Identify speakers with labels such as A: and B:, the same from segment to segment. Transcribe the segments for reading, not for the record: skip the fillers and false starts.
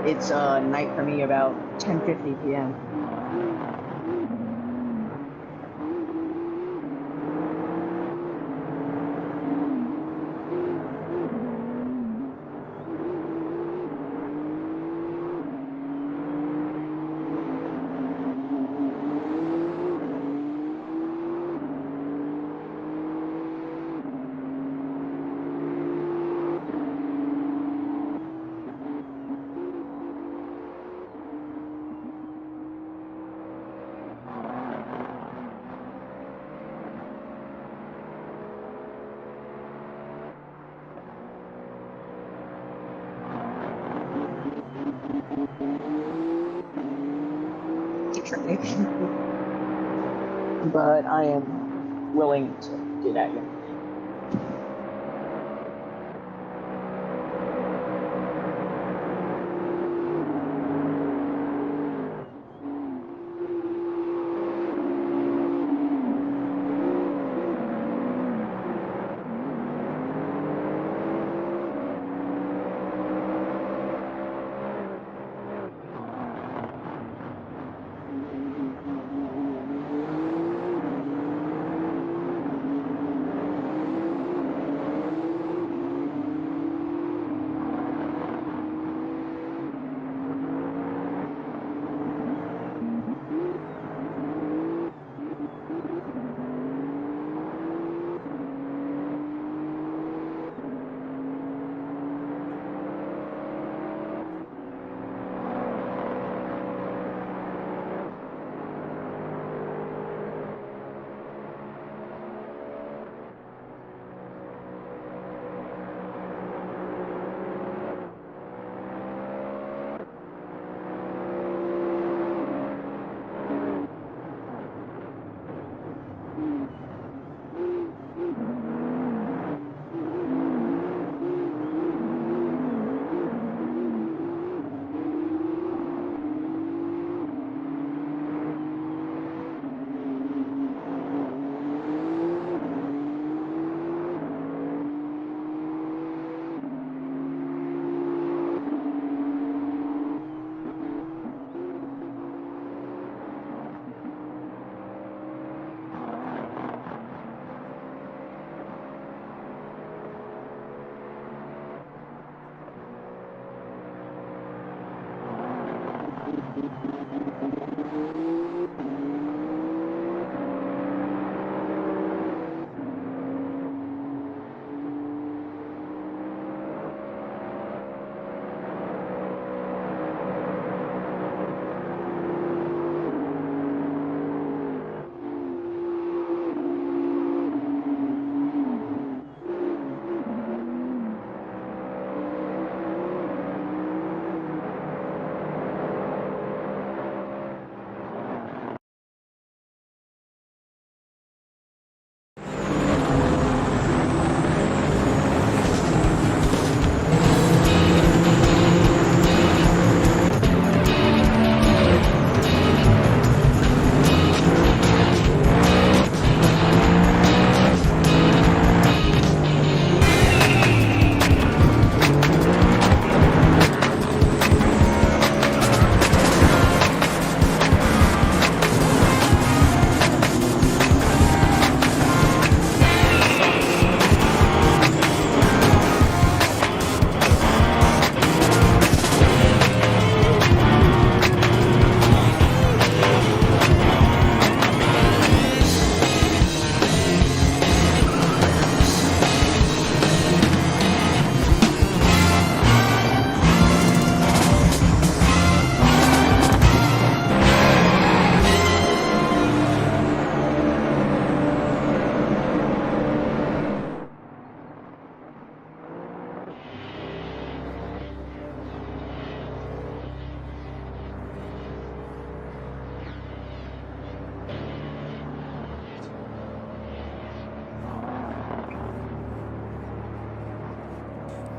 A: it's night for me, about 10:50 p.m. But I am willing to do that. Yeah.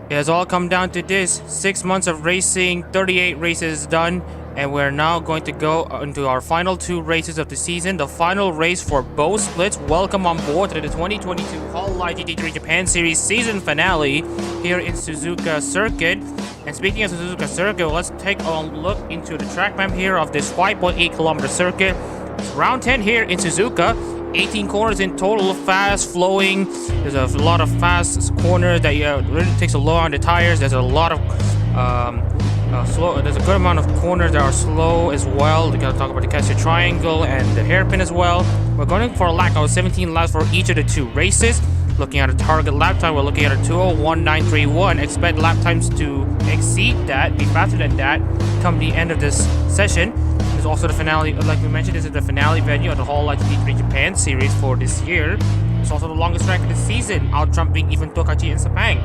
B: It has all come down to this. 6 months of racing, 38 races done, And we're now going to go into our final 2 races of the season, the final race for both splits. Welcome on board to the 2022 Hololive GT3 Japan Series season finale here in Suzuka Circuit. And speaking of Suzuka Circuit, let's take a look into the track map here of this 5.8 kilometer circuit. It's round 10 here in Suzuka. 18 corners in total, fast flowing. There's a lot of fast corners that really takes a load on the tires. There's a lot of slow. There's a good amount of corners that are slow as well. We're gonna talk about the Cassia Triangle and the hairpin as well. We're going for a lap of 17 laps for each of the 2 races. Looking at a target lap time, we're looking at a 2:01.931. Expect lap times to exceed that, be faster than that, come the end of this session. There's also the finale, like we mentioned, this is the finale venue of the Hololive GT3 Japan Series for this year. It's also the longest track of the season, out-trumping even Tokachi and Sepang.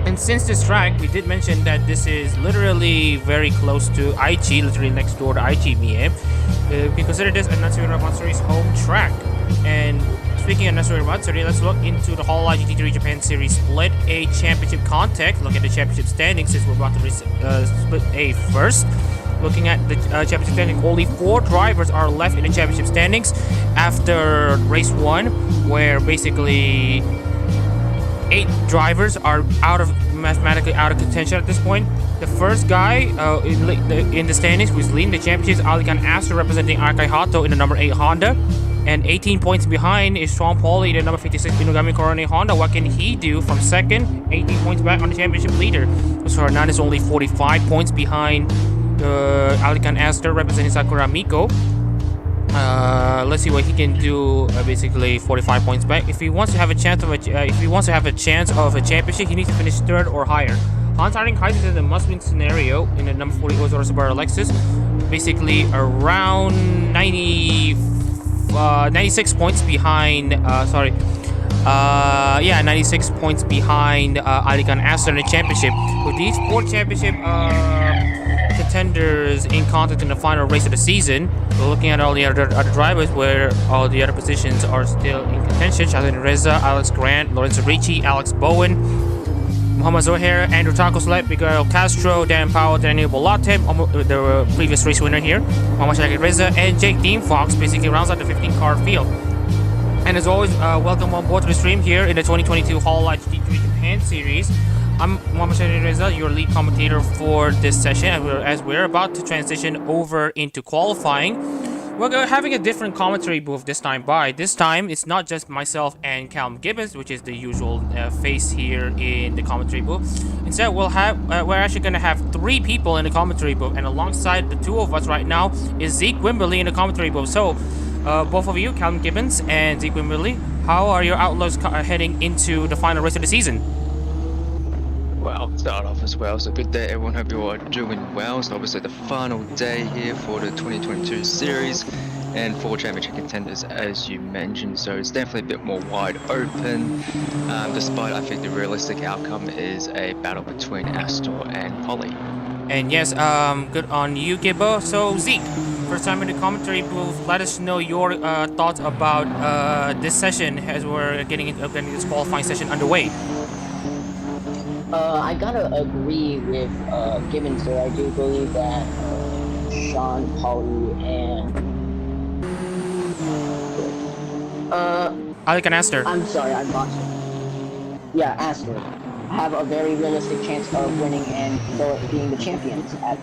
B: And since this track, we did mention that this is literally very close to Aichi, literally next door to Aichi Mie. We consider this a Natsuura Matsuri's home track. And speaking of Natsuura Matsuri, let's look into the Hololive GT3 Japan Series Split A Championship context. Look at the championship standings since we're about to Split A first. Looking at the championship standings, only 4 drivers are left in the championship standings after race 1, where basically 8 drivers are mathematically out of contention at this point. The first guy in the standings who's leading the championship is Adak-RMS representing Akai Hato in the number 8 Honda. And 18 points behind is Sean Pauly in the number 56 Inugami Korone Honda. What can he do from second? 18 points back on the championship leader. So Hernandez is only 45 points behind Adak-RMS representing Sakura Miko. Let's see what he can do. Basically, 45 points back. If he wants to have a chance of a championship, he needs to finish 3rd or higher. Hans Harding Kaiser is in the must-win scenario in the number 40 Ozora Subaru Lexus. Basically, around 96 points behind. 96 points behind Adak-RMS in the championship. With these 4 championship contenders in contest in the final race of the season, we're looking at all the other drivers where all the other positions are still in contention. Shazin Reza, Alex Grant, Lorenzo Ricci, Alex Bowen, Muhammad Zohair, Andrew Tacoslep, Miguel Castro, Dan Powell, Daniel Bolate, the previous race winner here, Muhammad Shakir Reza, and Jake Dean Fox basically rounds out the 15-car field. And as always, welcome on board to the stream here in the 2022 Hololive GT3 Japan Series. I'm Muhammad Shakir Reza, your lead commentator for this session, as we're about to transition over into qualifying. We're having a different commentary booth this time by. This time, it's not just myself and Callum Gibbons, which is the usual face here in the commentary booth. Instead, we're actually going to have 3 people in the commentary booth, and alongside the 2 of us right now is Zeke Wimberly in the commentary booth. So, both of you, Callum Gibbons and Zeke Wimberly, how are your outlooks heading into the final race of the season?
C: Well, start off as well. So good day, everyone. Hope you are doing well. So obviously the final day here for the 2022 series and 4 championship contenders, as you mentioned. So it's definitely a bit more wide open. Despite I think the realistic outcome is a battle between Astor and Polly.
B: And yes, good on you, Gibbo. So Zeke, first time in the commentary booth. Let us know your thoughts about this session as we're getting this qualifying session underway.
A: I gotta agree with Gibbons there. I do believe that Sean Pauly and
B: Adak-RMS.
A: I'm sorry, I lost it. Yeah, Astor have a very realistic chance of winning and being the champions at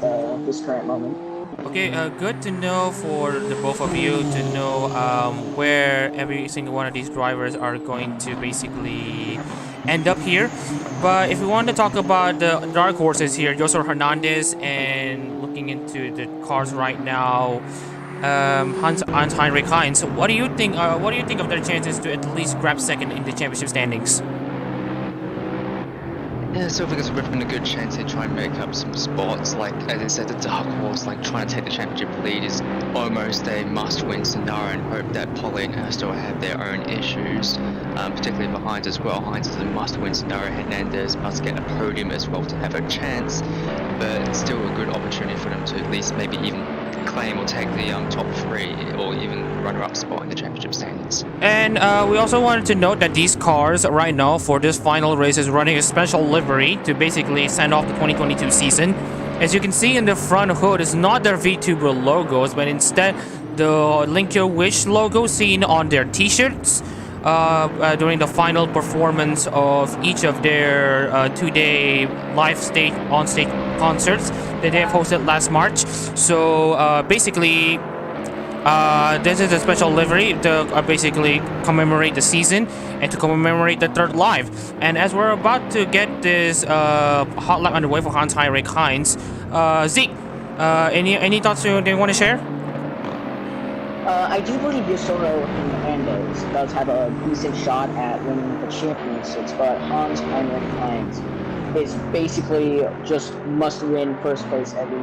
A: this current moment.
B: Okay, good to know for the both of you to know where every single one of these drivers are going to basically end up here. But if we want to talk about the dark horses here, Josor Hernandez, and looking into the cars right now, Hans Heinrich Heinz, what do you think? What do you think of their chances to at least grab second in the championship standings?
C: Yeah, so I think it's been a good chance to try and make up some spots. Like, as I said, the dark horse, like trying to take the championship lead is almost a must-win scenario, and hope that Polly and Astor have their own issues, particularly for Heinz as well. Heinz is a must-win scenario. Hernandez must get a podium as well to have a chance, but still a good opportunity for them to at least maybe even claim or take the top 3 or even runner-up spot in the championship standings.
B: And we also wanted to note that these cars right now for this final race is running a special livery to basically send off the 2022 season. As you can see in the front hood, it's not their VTuber logos, but instead the Link Your Wish logo seen on their t-shirts during the final performance of each of their 2-day live on-stage concerts that they have hosted last March. So basically, this is a special livery to basically commemorate the season and to commemorate the third live. And as we're about to get this hot lap underway for Hans-Heinrich Heinz, Zeke, any thoughts you want to share?
A: I do believe Yosoro Hernandez does have a decent shot at winning the championships, but Hans-Heinrich Heinz is basically just must-win first place every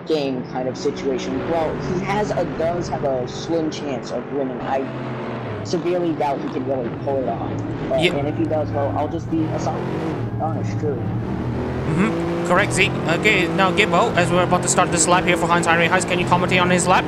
A: game kind of situation. Well, he does have a slim chance of winning. I severely doubt he can really pull it off.
B: Yep.
A: And if he does, well, I'll just be honest, true.
B: Correct, Zeke. Okay, now Gibbo, as we're about to start this lap here for Hans-Heinrich Heinz, can you commentate on his lap?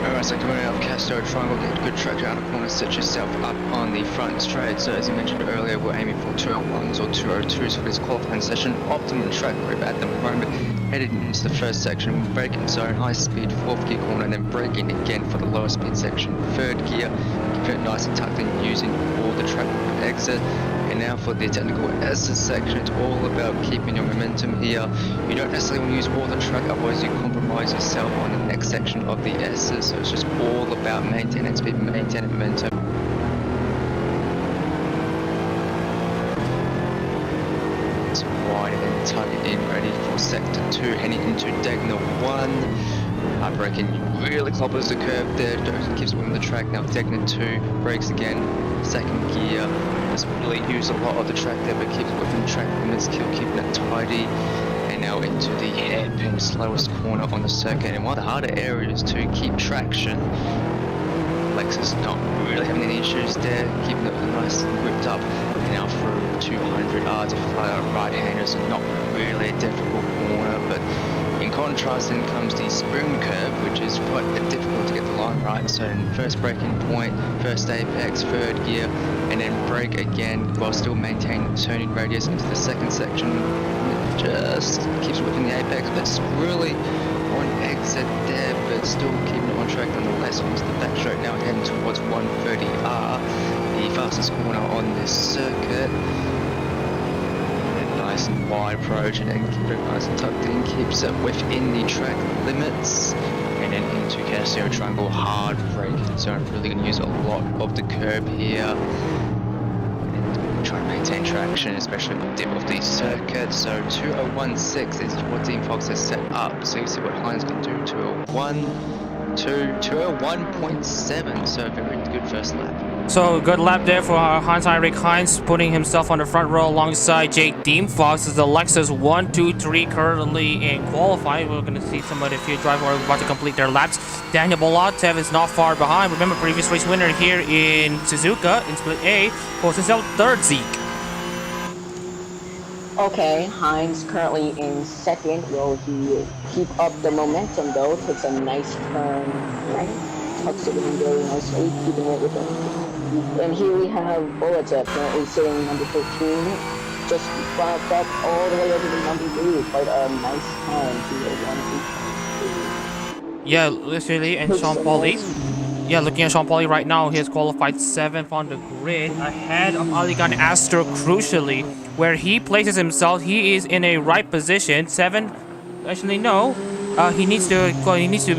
C: Alright, so coming out of Castro Triangle, get good traction out of corner, set yourself up on the front straight. So as you mentioned earlier, we're aiming for 201s or 202s for this qualifying session. Optimum track grip at the moment. Headed into the first section, braking zone, high speed, 4th gear corner, and then braking again for the lower speed section, 3rd gear. Keep it nice and tucked in using all the track grip exit. And now for the technical S's section, it's all about keeping your momentum here. You don't necessarily want to use all the track, otherwise you compromise yourself on the next section of the S's. So it's just all about maintaining speed, maintaining momentum. It's wide and tuck it in, ready for sector 2, heading into Degner 1. Braking really clobbers the curve there, keeps winning the track. Now Degner 2, brakes again, 2nd gear. Doesn't really use a lot of the track there, but keeps within track limits, keeping it tidy. And now into the hairpin slowest corner on the circuit, and one of the harder areas to keep traction. Lexus not really having any issues there, keeping it nice and whipped up. And now through 200 to fly right-handers, not really a difficult corner, but in contrast, then comes the spring curve, which is quite difficult to get the line right. So first braking point, first apex, 3rd gear, and then brake again while still maintaining the turning radius into the 2nd section. It just keeps within the apex, but it's really on exit there, but still keeping it on track nonetheless. Onto the back straight now, heading towards 130R, the fastest corner on this circuit. Nice and wide approach, and then keep it nice and tucked in, keeps it within the track limits. And then into Castro Triangle, hard braking zone, really going to use a lot of the curb here. And try and maintain traction, especially with the dip of the circuit. So 2016 is what Team Fox has set up. So you see what Heinz can do. 201 to 201.7, so very good first lap.
B: So good lap there for Hans-Heinrich Heinz, putting himself on the front row alongside Jake Team Fox. As the Lexus 1, 2, 3 currently in qualifying. We're going to see some of the field drivers who are about to complete their laps. Daniel Bolatev is not far behind. Remember, previous race winner here in Suzuka in Split A was himself 3rd Zeke.
A: Okay, Heinz currently in 2nd. Will he keep up the momentum though? Takes a nice turn, right? Tucks it in very nicely, keeping it with him. And here we have Bolatev currently sitting number 13. Just brought up all the way over to number 3. Quite a nice time to 1-2.
B: Yeah, literally, and Sean Pauli. Yeah, looking at Sean Pauli right now, he has qualified 7th on the grid, ahead of Aligan Astro crucially. Where he places himself, he is in a right position. 7th, actually no. He needs to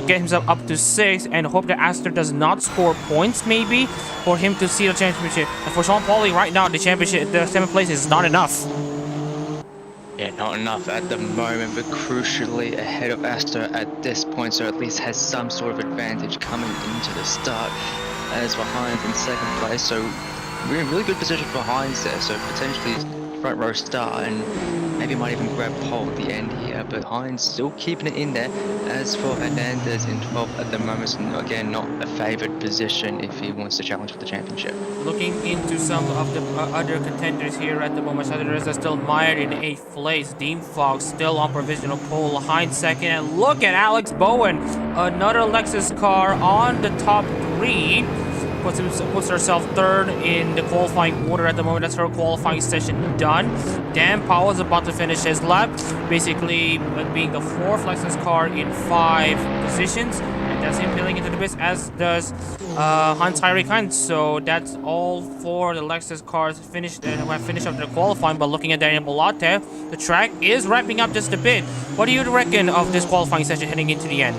B: get himself up to 6 and hope that Astor does not score points maybe for him to see the championship. And for Sean Pauli right now, the championship, the 7th place is not enough.
C: Yeah, not enough at the moment, but crucially ahead of Astor at this point, so at least has some sort of advantage coming into the start. As for Heinz in 2nd place, so we're in really good position for Heinz there, so potentially front row start and maybe might even grab pole at the end here. But Hines still keeping it in there. As for Hernandez in 12th at the moment, so again, not a favoured position if he wants to challenge for the championship.
B: Looking into some of the other contenders here at the moment, Chandler is still mired in 8th place. Dean Fox still on provisional pole. Hines second, and look at Alex Bowen, another Lexus car on the top 3. Puts herself third in the qualifying order at the moment. That's her qualifying session done. Dan Powell is about to finish his lap, basically being the 4th Lexus car in 5 positions. And that's him peeling into the pits, as does Hans-Henrik Heinz. So that's all 4 the Lexus cars finished who have finished up their qualifying. But looking at Daniel Bolate, the track is wrapping up just a bit. What do you reckon of this qualifying session heading into the end?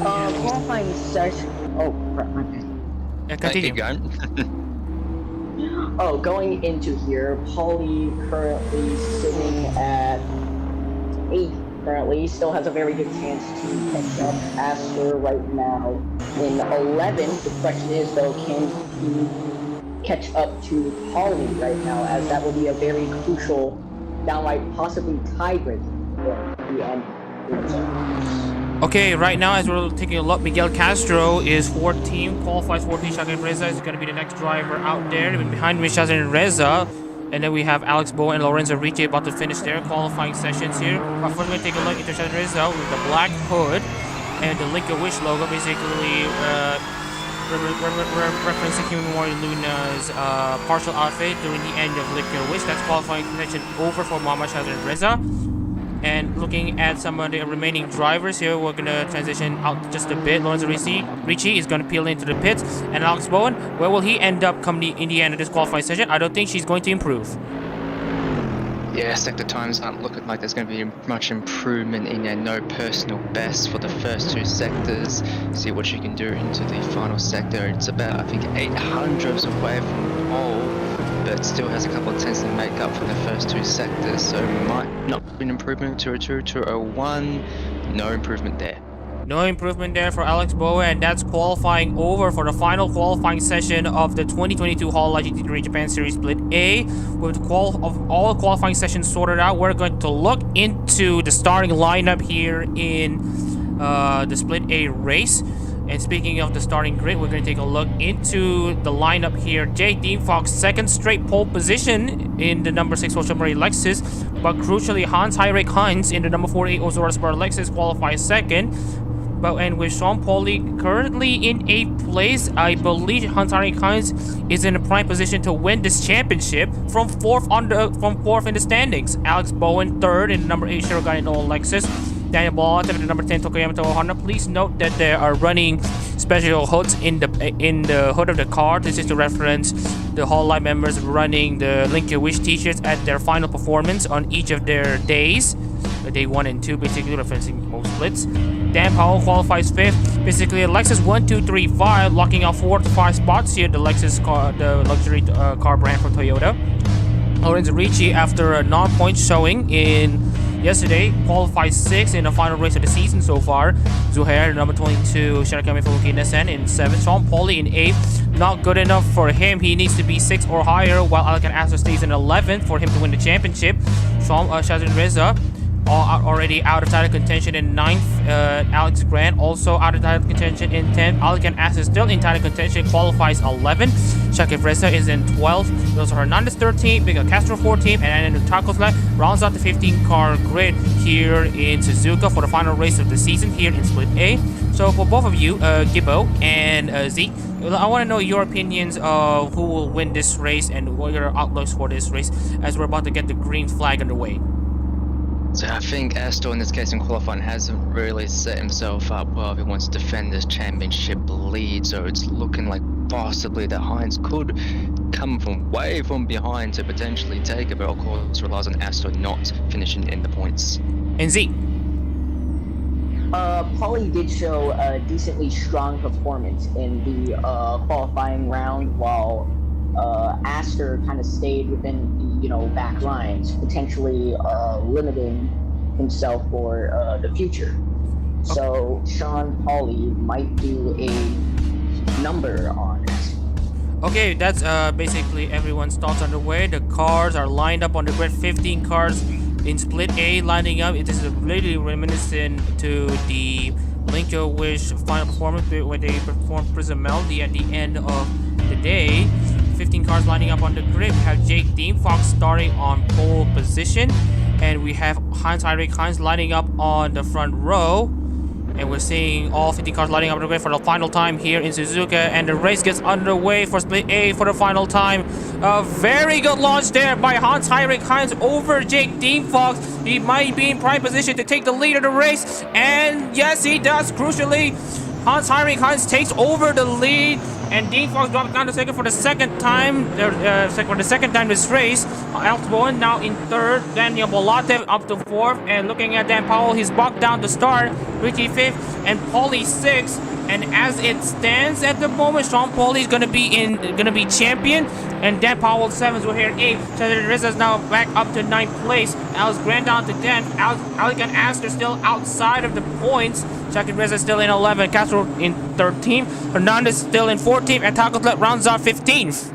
A: Qualifying session. Oh, crap, my bad.
B: Yeah, continue.
C: Keep going.
A: Oh, going into here, Paulie currently sitting at 8th. Currently, still has a very good chance to catch up. Aster right now in 11th. The question is, though, can he catch up to Paulie right now? As that will be a very crucial, downright possibly tiebreaker for the end.
B: Okay, right now as we're taking a look, Miguel Castro is 14th, qualifies 14th. Shaggy Reza is going to be the next driver out there. Even behind me, Shazin Reza. And then we have Alex Bowen and Lorenzo Ricci about to finish their qualifying sessions here. But first, we're going to take a look into Shazin Reza with the black hood and the Link a Wish logo, basically referencing Kimi Mori Luna's partial outfit during the end of Link a Wish. That's qualifying connection over for Mama Shazin Reza. And looking at some of the remaining drivers here, we're going to transition out just a bit. Lorenzo Ricci is going to peel into the pits. And Alex Bowen, where will he end up come in the end of this qualifying session? I don't think she's going to improve.
C: Yeah, sector times aren't looking like there's going to be much improvement in there. No personal best for the first 2 sectors. See what you can do into the final sector. It's about, I think, 800ths away from pole, but still has a couple of tenths to make up for the first 2 sectors, so might not be an improvement. 202, 201, no improvement there.
B: No improvement there for Alex Bowen, and that's qualifying over for the final qualifying session of the 2022 Hololive GT3 Japan Series Split A. With all qualifying sessions sorted out, we're going to look into the starting lineup here in the Split A race. And speaking of the starting grid, we're going to take a look into the lineup here. J. Dean Fox, 2nd straight pole position in the number 6 Social Murray Lexus. But crucially, Hans-Henrik Heinz in the number 48 Ozora Sport Lexus qualifies 2nd. And with Sean Paulie currently in 8th place, I believe Hans-Henrik Heinz is in a prime position to win this championship from 4th in the standings. Alex Bowen 3rd in the number 8 Shirogane Noah Lexus. Daniel Ball in the number 10 Tokoyamato Honda. Please note that they are running special hoods in the hood of the car. This is to reference the Hololive members running the Link Your Wish t-shirts at their final performance on each of their days. Day 1 and 2, basically referencing both splits. Dan Powell qualifies 5th. Basically, a Lexus 1, 2, 3, 5, locking out 4 to 5 spots here. The Lexus car, the luxury car brand for Toyota. Lorenzo Ricci, after a non-point showing in yesterday, qualifies 6th in the final race of the season so far. Zuhair, number 22, Shirakami Fukuki Nissan in 7th. Sean Paulie in 8th. Not good enough for him. He needs to be 6th or higher, while Alec Aster stays in 11th for him to win the championship. Sean Shazin Reza already out of title contention in 9th. Alex Grant also out of title contention in 10th. Alec Aster still in title contention, qualifies 11th. Shakib Reza is in 12th. Those are Hernandez 13th, Miguel Castro 14th, and then Takosla rounds out the 15-car grid here in Suzuka for the final race of the season here in Split A. So for both of you, Gibbo and Z, I want to know your opinions of who will win this race and what are your outlooks for this race as we're about to get the green flag underway.
C: So I think Astor in this case in qualifying hasn't really set himself up well if he wants to defend this championship lead, so it's looking like possibly that Heinz could come from way from behind to potentially take it, but of course relies on Astor not finishing in the points.
B: And Z?
A: Paulie did show a decently strong performance in the qualifying round, while Aster kind of stayed within the back lines, potentially limiting himself for the future. So Sean Paulie might do a number on it.
B: Okay, that's basically everyone's thoughts on the way. The cars are lined up on the grid. 15 cars in split A lining up. It is really reminiscent to the Link Your Wish final performance where they performed Prism Melody at the end of the day. 15 cars lining up on the grid. We have Jake Fox starting on pole position, and we have Heinz Heinz lining up on the front row. And we're seeing all 50 cars lining up on the grid for the final time here in Suzuka, and the race gets underway for Split A for the final time. A very good launch there by Heinz over Jake Fox. He might be in prime position to take the lead of the race, and yes, he does. Crucially, Heinz takes over the lead, and Fox drops down to second for the second time. This race. Alex Bowen now in third, Daniel Bolatev up to fourth, and looking at Dan Powell, he's bogged down to start. Richie fifth, and Paulie sixth. And as it stands at the moment, Sean Paulie is gonna be champion, and Dan Powell seventh. We're here in eighth. Cedric Rizza's now back up to ninth place. Alex Grant down to 10th. Alec and Aster still outside of the points. Cedric Rizza still in 11th. Castro in 13th. Hernandez still in 14th, and Tacoslet rounds out 15th.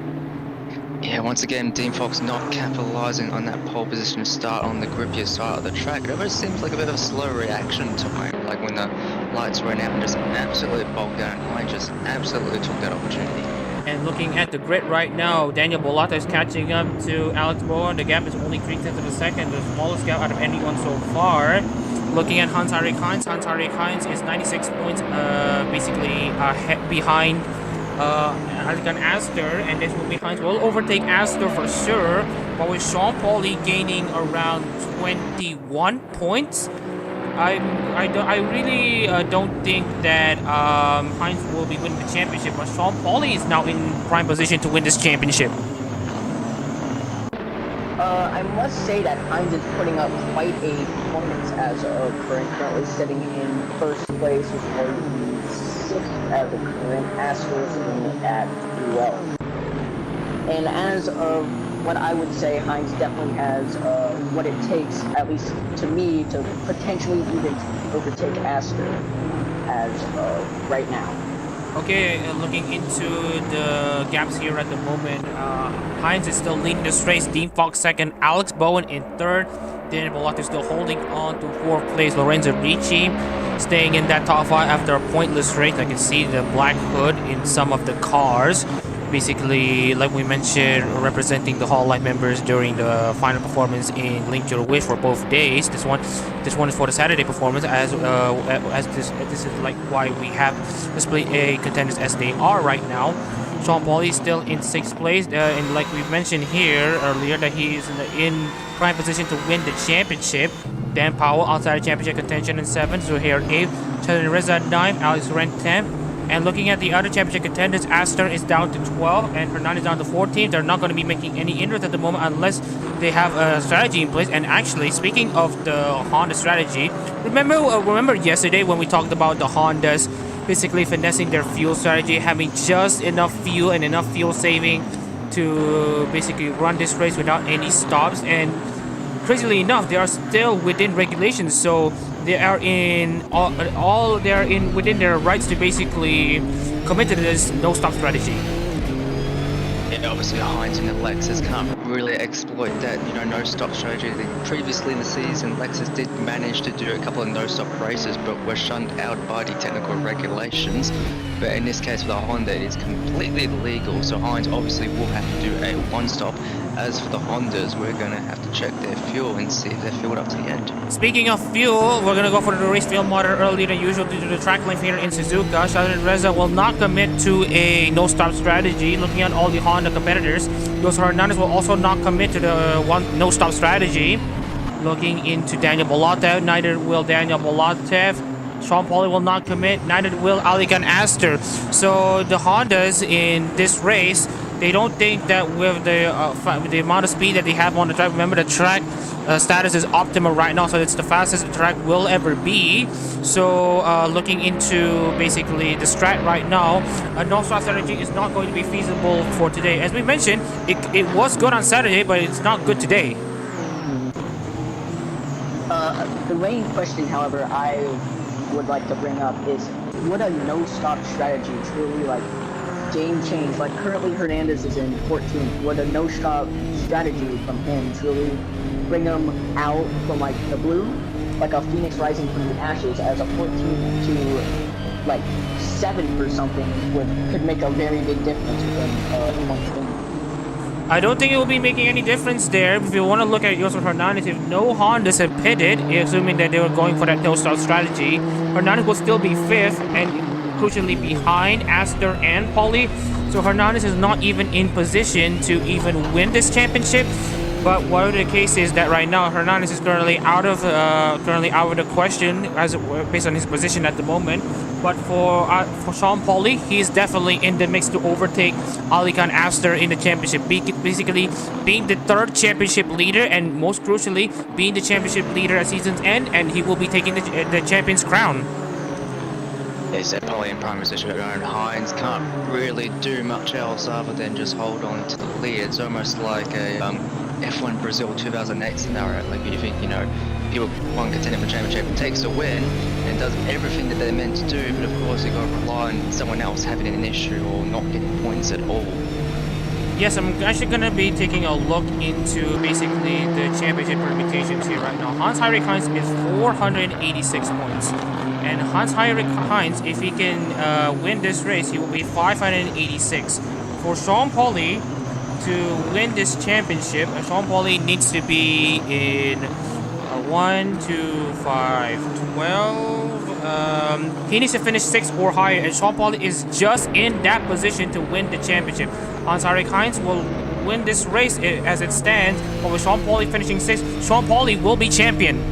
C: Yeah, once again, Dean Fox not capitalizing on that pole position start on the grippier side of the track. It almost seems like a bit of a slow reaction time, like when the lights ran out and just absolutely bogged down. I just absolutely took that opportunity.
B: And looking at the grid right now, Daniel Bolata is catching up to Alex Bowen. The gap is only 3/10 of a second, the smallest gap out of anyone so far. Looking at Hans-Henrik Heinz is 96 points basically behind Alec Aster, and this will be Heinz will overtake Aster for sure, but with Sean Paulie gaining around 21 points. I really don't think that Heinz will be winning the championship, but Sean Paulie is now in prime position to win this championship.
A: I must say that Heinz is putting up quite a performance as of currently sitting in first place with 46 as the current. Aster is doing at 12. And as of what I would say, Heinz definitely has what it takes, at least to me, to potentially even overtake Aster as of right now.
B: Okay, looking into the gaps here at the moment, Heinz is still leading this race. Dean Fox second, Alex Bowen in third. Daniel Bolata still holding on to fourth place. Lorenzo Ricci staying in that top five after a pointless race. I can see the black hood in some of the cars. Basically, like we mentioned, representing the Hololive members during the final performance in Link Your Wish for both days. This one is for the Saturday performance, as this is like why we have the Split A contenders as they are right now. Sean Paulie is still in sixth place, and like we mentioned here earlier, that he is in prime position to win the championship. Dan Powell outside the championship contention in seventh, so here eighth. Cedric Rizza ninth, Alex Rent 10th. And looking at the other championship contenders, Aster is down to 12 and Hernandez down to 14. They're not going to be making any inroads at the moment unless they have a strategy in place. And actually, speaking of the Honda strategy, remember yesterday when we talked about the Hondas basically finessing their fuel strategy, having just enough fuel and enough fuel saving to basically run this race without any stops. And crazily enough, they are still within regulations, so they are within their rights to basically commit to this no-stop strategy.
C: And obviously Heinz and the Lexus can't really exploit that, no-stop strategy. Previously in the season, Lexus did manage to do a couple of no-stop races, but were shunned out by the technical regulations. But in this case for the Honda, it is completely legal, so Heinz obviously will have to do a one-stop. As for the Hondas, we're going to have to check their fuel and see if they're filled up to the end.
B: Speaking of fuel, we're going to go for the race fuel motor earlier than usual due to the track length here in Suzuka. Cedric Rizza will not commit to a no-stop strategy. Looking at all the Honda competitors, Jose Hernandez will also not commit to the no-stop strategy. Looking into Daniel Bolatev, neither will Daniel Bolatev. Sean Paulie will not commit, neither will Aligan Aster. So the Hondas in this race, they don't think that with the amount of speed that they have on the track, remember the track status is optimal right now, so it's the fastest the track will ever be. So looking into basically the strat right now, a no-stop strategy is not going to be feasible for today. As we mentioned, it was good on Saturday, but it's not good today.
A: The main question, however, I would like to bring up is, would a no-stop strategy truly game change. Like currently Hernandez is in 14th with a no-stop strategy from him to really bring him out from like the blue, like a phoenix rising from the ashes, as a 14th to like 7th or something could make a very big difference within one thing.
B: I don't think it will be making any difference there. If you want to look at Joseph Hernandez, if no Hondas have pitted, assuming that they were going for that no-start strategy, Hernandez will still be 5th and crucially behind Aster and Pauly. So Hernandez is not even in position to even win this championship. But whatever the case is, that right now Hernandez is currently out of the question as based on his position at the moment. But for Sean Pauly, he's definitely in the mix to overtake Alican Aster in the championship, basically being the 3rd championship leader and most crucially being the championship leader at season's end, and he will be taking the champion's crown.
C: They said Pauly in prime position, and Hines can't really do much else other than just hold on to the lead. It's almost like a F1 Brazil 2008 scenario. Like you think, you know, people one contending for championship and takes a win and does everything that they're meant to do, but of course you got to rely on someone else having an issue or not getting points at all.
B: Yes, I'm actually gonna be taking a look into basically the championship permutations here right now. Hans-Henrik Heinz is 486 points. And Hans-Henrik Heinz, if he can win this race, he will be 586. For Sean Pauly to win this championship, Sean Pauly needs to be in 1, 2, 5, 12. He needs to finish 6 or higher, and Sean Pauly is just in that position to win the championship. Hans-Henrik Heinz will win this race as it stands, but with Sean Pauly finishing 6th, Sean Pauly will be champion.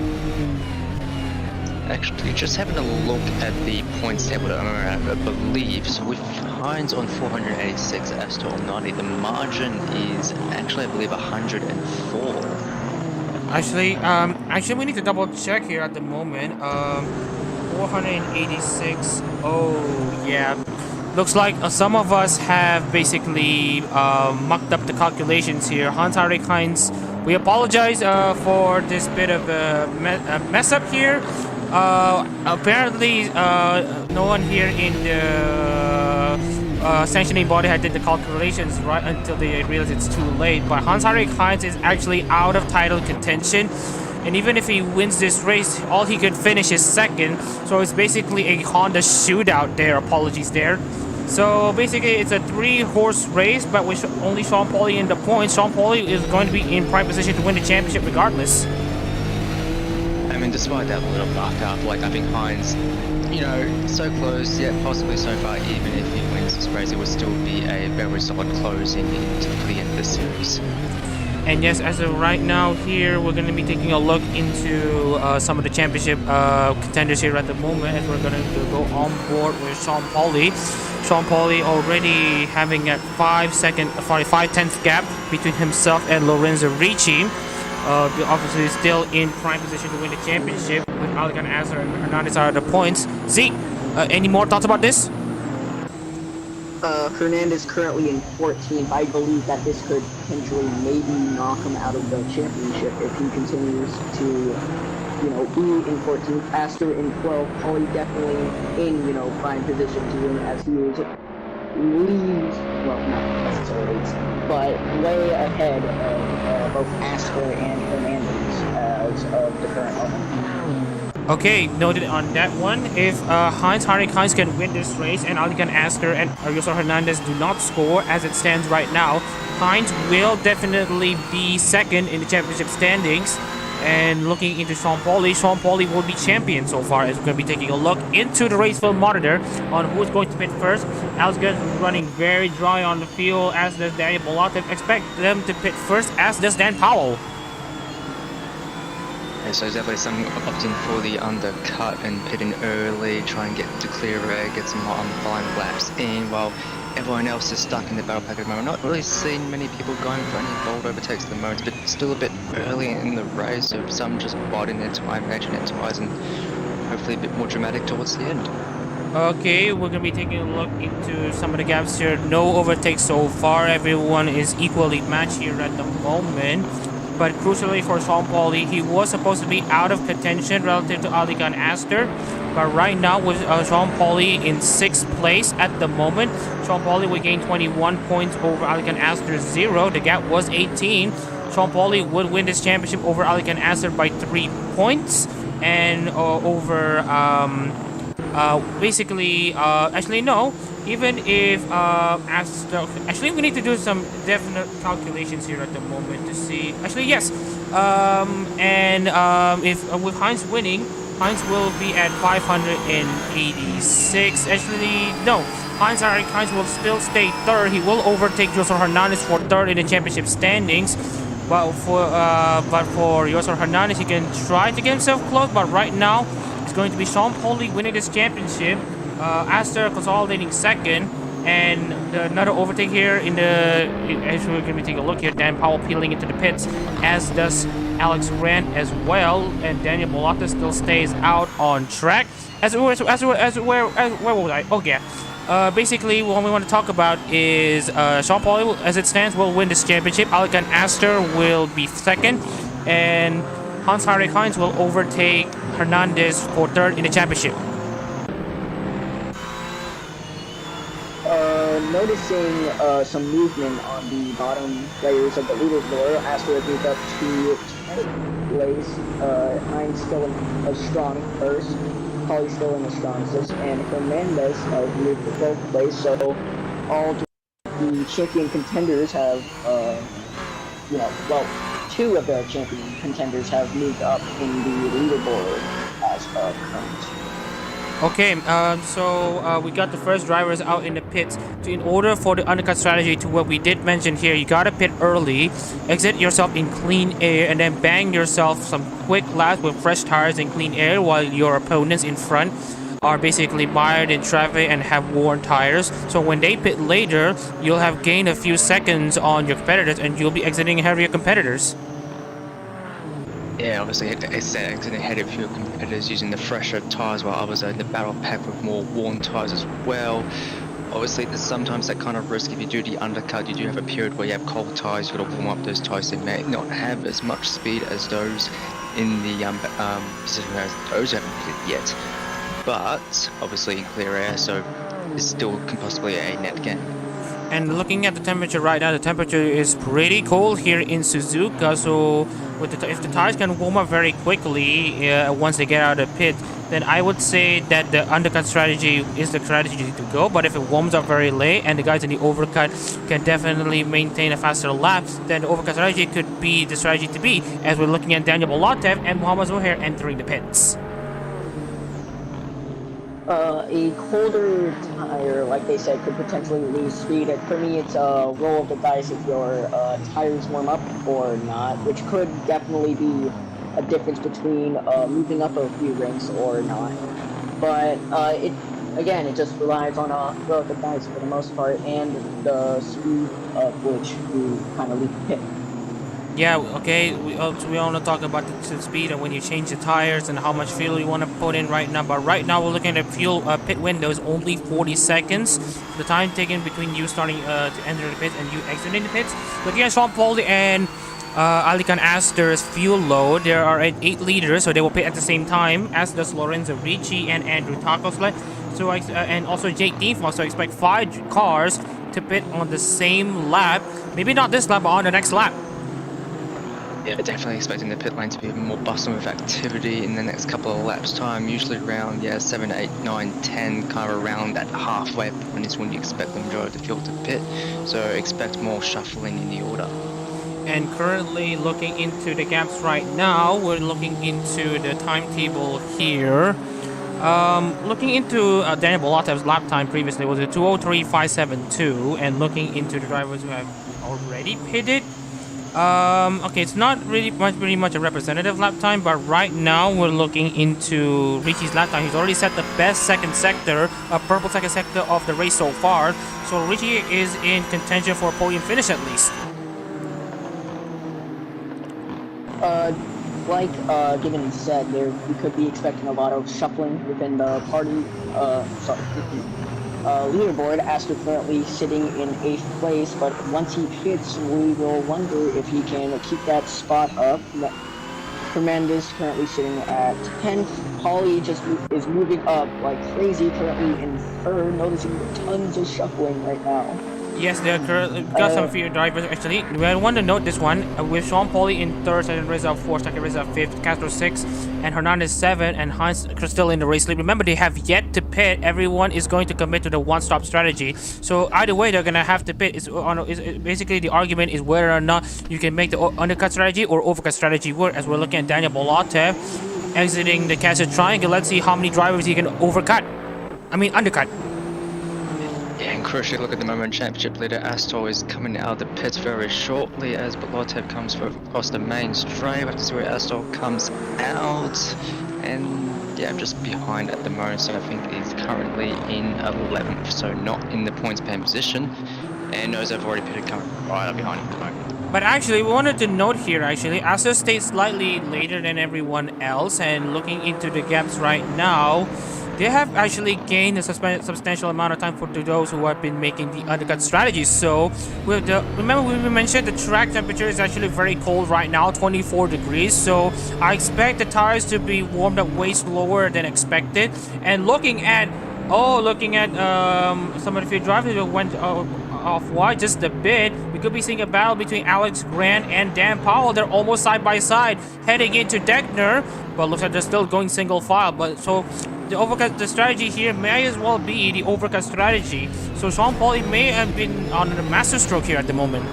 C: Actually, just having a look at the points table at the moment, I believe, so with Hines on 486, Astor on 90, the margin is actually, I believe, 104.
B: Actually, we need to double check here at the moment. 486. Oh, yeah. Looks like some of us have basically mucked up the calculations here. Hans-Henrik Heinz, we apologize for this bit of a mess up here. Apparently, no one here in the sanctioning body had did the calculations right until they realized it's too late. But Hans-Henrik Heinz is actually out of title contention, and even if he wins this race, all he could finish is 2nd. So it's basically a Honda shootout there. Apologies there. So basically, it's a 3-horse race, but with only Sean Pauly in the points, Sean Pauly is going to be in prime position to win the championship regardless.
C: I mean, despite that little buck up, like I think Hines, you know, so close, yet possibly so far, even if he wins this race, it would still be a very solid closing into the end of the series.
B: And yes, as of right now here, we're going to be taking a look into some of the championship contenders here at the moment, as we're going to go on board with Sean Pauly. Sean Pauly already having a 5/10 gap between himself and Lorenzo Ricci. Obviously still in prime position to win the championship with Alican Aster and Hernandez out of the points. Zeke, any more thoughts about this?
A: Hernandez currently in 14th. I believe that this could potentially maybe knock him out of the championship if he continues to, you know, be in 14th. Aster in 12th. Pauly definitely in, you know, prime position to win as he is leads, well, not necessarily, but way ahead of both Aster and Hernandez as of the current moment.
B: Okay, noted on that one. If Hans-Henrik Heinz can win this race and Alican Aster and Joseph Hernandez do not score as it stands right now, Heinz will definitely be 2nd in the championship standings. And looking into Sean Pauly will be champion so far, as we're going to be taking a look into the race field monitor on who's going to pit first. Alsgard is running very dry on the field, as does Daniel Bolatev. Expect them to pit first, as does Dan Powell.
C: Yeah, so definitely some opting for the undercut and pitting early, try and get to clear air, get some final laps in, while everyone else is stuck in the battle pack at the moment. Not really seeing many people going for any bold overtakes at the moment, but still a bit early in the race, so some just biding their time, matching their tires, and hopefully a bit more dramatic towards the end.
B: Okay, we're going to be taking a look into some of the gaps here. No overtakes so far. Everyone is equally matched here at the moment. but crucially for Sean Pauli, he was supposed to be out of contention relative to Adak-RMS. But right now with Sean Pauli in 6th place at the moment, Sean Pauli will gain 21 points over Adak-RMS 0. The gap was 18. Sean Pauli would win this championship over Adak-RMS by 3 points, and over actually no, even if actually we need to do some definite calculations here at the moment to see. Actually yes, if with Heinz winning, Heinz will be at 586. Actually no, Heinz will still stay 3rd. He will overtake Josor Hernandez for 3rd in the championship standings. But for Josor Hernandez, he can try to get himself close, but right now it's going to be Sean Pauli winning this championship, Aster consolidating 2nd, and another overtake here in the. Actually, we're going to take a look here. Dan Powell peeling into the pits, as does Alex Grant as well, and Daniel Bolata still stays out on track. Where was I? Oh yeah. Basically, what we want to talk about is Sean Pauli, as it stands, will win this championship. Adak-RMS will be 2nd, and Hans-Henrik Heinz will overtake Hernandez for 3rd in the championship.
A: Noticing some movement on the bottom layers of the leaderboard, Astor moved up to 10th place. Heinz still in a strong 1st. Pauli still in the strong 6th, and Hernandez moved to 12th place. So all the champion contenders have, 2 of the champion contenders have moved up in the leaderboard as of current.
B: Okay, so we got the first drivers out in the pits. In order for the undercut strategy to what we did mention here, you gotta pit early, exit yourself in clean air, and then bang yourself some quick laps with fresh tires and clean air while your opponents in front are basically mired in traffic and have worn tires. So when they pit later, you'll have gained a few seconds on your competitors and you'll be exiting ahead of your competitors.
C: Yeah, obviously exiting ahead of your competitors using the fresher tyres, while others are in the battle pack with more worn tyres as well. Obviously there's sometimes that kind of risk. If you do the undercut, you do have a period where you have cold tyres, you've got to warm up those tyres. They may not have as much speed as those in the those haven't pitted yet, but obviously in clear air, so it's still possibly a net gain.
B: And looking at the temperature right now, the temperature is pretty cold here in Suzuka. So with if the tires can warm up very quickly once they get out of the pit, then I would say that the undercut strategy is the strategy to go. But if it warms up very late and the guys in the overcut can definitely maintain a faster lap, then the overcut strategy could be the strategy to be, as we're looking at Daniel Bolatev and Muhammad Zohair entering the pits.
A: A colder tire, like they said, could potentially lose speed. And for me, it's a roll of the dice if your tires warm up or not, which could definitely be a difference between moving up a few ranks or not. But it just relies on a roll of the dice for the most part, and the speed of which you kind of leave the pit.
B: Yeah, okay, we want to talk about the speed and when you change the tires and how much fuel you want to put in right now. But right now we're looking at fuel pit window is only 40 seconds. The time taken between you starting to enter the pits and you exiting the pits. Looking at Sean Pauli and Adak-RMS fuel load, there are 8 liters, so they will pit at the same time, as does Lorenzo Ricci and Andrew Takoslet. So and also Jake Deanfall, so expect 5 cars to pit on the same lap. Maybe not this lap, but on the next lap.
C: Yeah, definitely expecting the pit lane to be more bustling with activity in the next couple of laps time, usually around 7, 8, 9, 10, kind of around that halfway point is when you expect the majority of the fuel to pit, so expect more shuffling in the order.
B: And currently looking into the gaps right now, we're looking into the timetable here. Looking into Daniel Bolatev's lap time previously was a 2:03.572, and looking into the drivers who have already pitted, okay, it's not really much a representative lap time, but right now we're looking into Ricci's lap time. He's already set the best second sector, purple second sector of the race so far, so Ricci is in contention for a podium finish at least.
A: Like Given said, we could be expecting a lot of shuffling within the party, leaderboard, Aster currently sitting in 8th place, but once he hits, we will wonder if he can keep that spot up. Tremendous currently sitting at 10th. Polly just is moving up like crazy, currently in 3rd, noticing tons of shuffling right now.
B: Yes, they got some few drivers actually. I want to note this one with Sean Pauly in 3rd, and Reza 4th, Taki Reza 5th, Castro 6th, and Hernandez 7th, and Heinz still in the race lead. Remember, they have yet to pit. Everyone is going to commit to the one-stop strategy. So either way, they're gonna have to pit. Basically, the argument is whether or not you can make the undercut strategy or overcut strategy work. As we're looking at Daniel Bolatev exiting the Castle Triangle, let's see how many drivers he can undercut.
C: Yeah, and crucially, look at the moment, championship leader Astor is coming out of the pits very shortly as Bolotev comes across the main straight. We have to see where Astor comes out. And yeah, just behind at the moment, so I think he's currently in 11th, so not in the points pan position. And Ozef already pitted, coming right up behind him at the moment.
B: But actually, we wanted to note here, actually, Astor stayed slightly later than everyone else, and looking into the gaps right now, they have actually gained a substantial amount of time for those who have been making the undercut strategies. So, remember we mentioned the track temperature is actually very cold right now, 24 degrees. So, I expect the tires to be warmed up way slower than expected. And looking at some of the few drivers that went off wide just a bit, we could be seeing a battle between Alex Grant and Dan Powell. They're almost side by side, heading into Deckner, but looks like they're still going single file. But so the strategy here may as well be the overcut strategy. So Sean Pauly may have been on the master stroke here at the moment.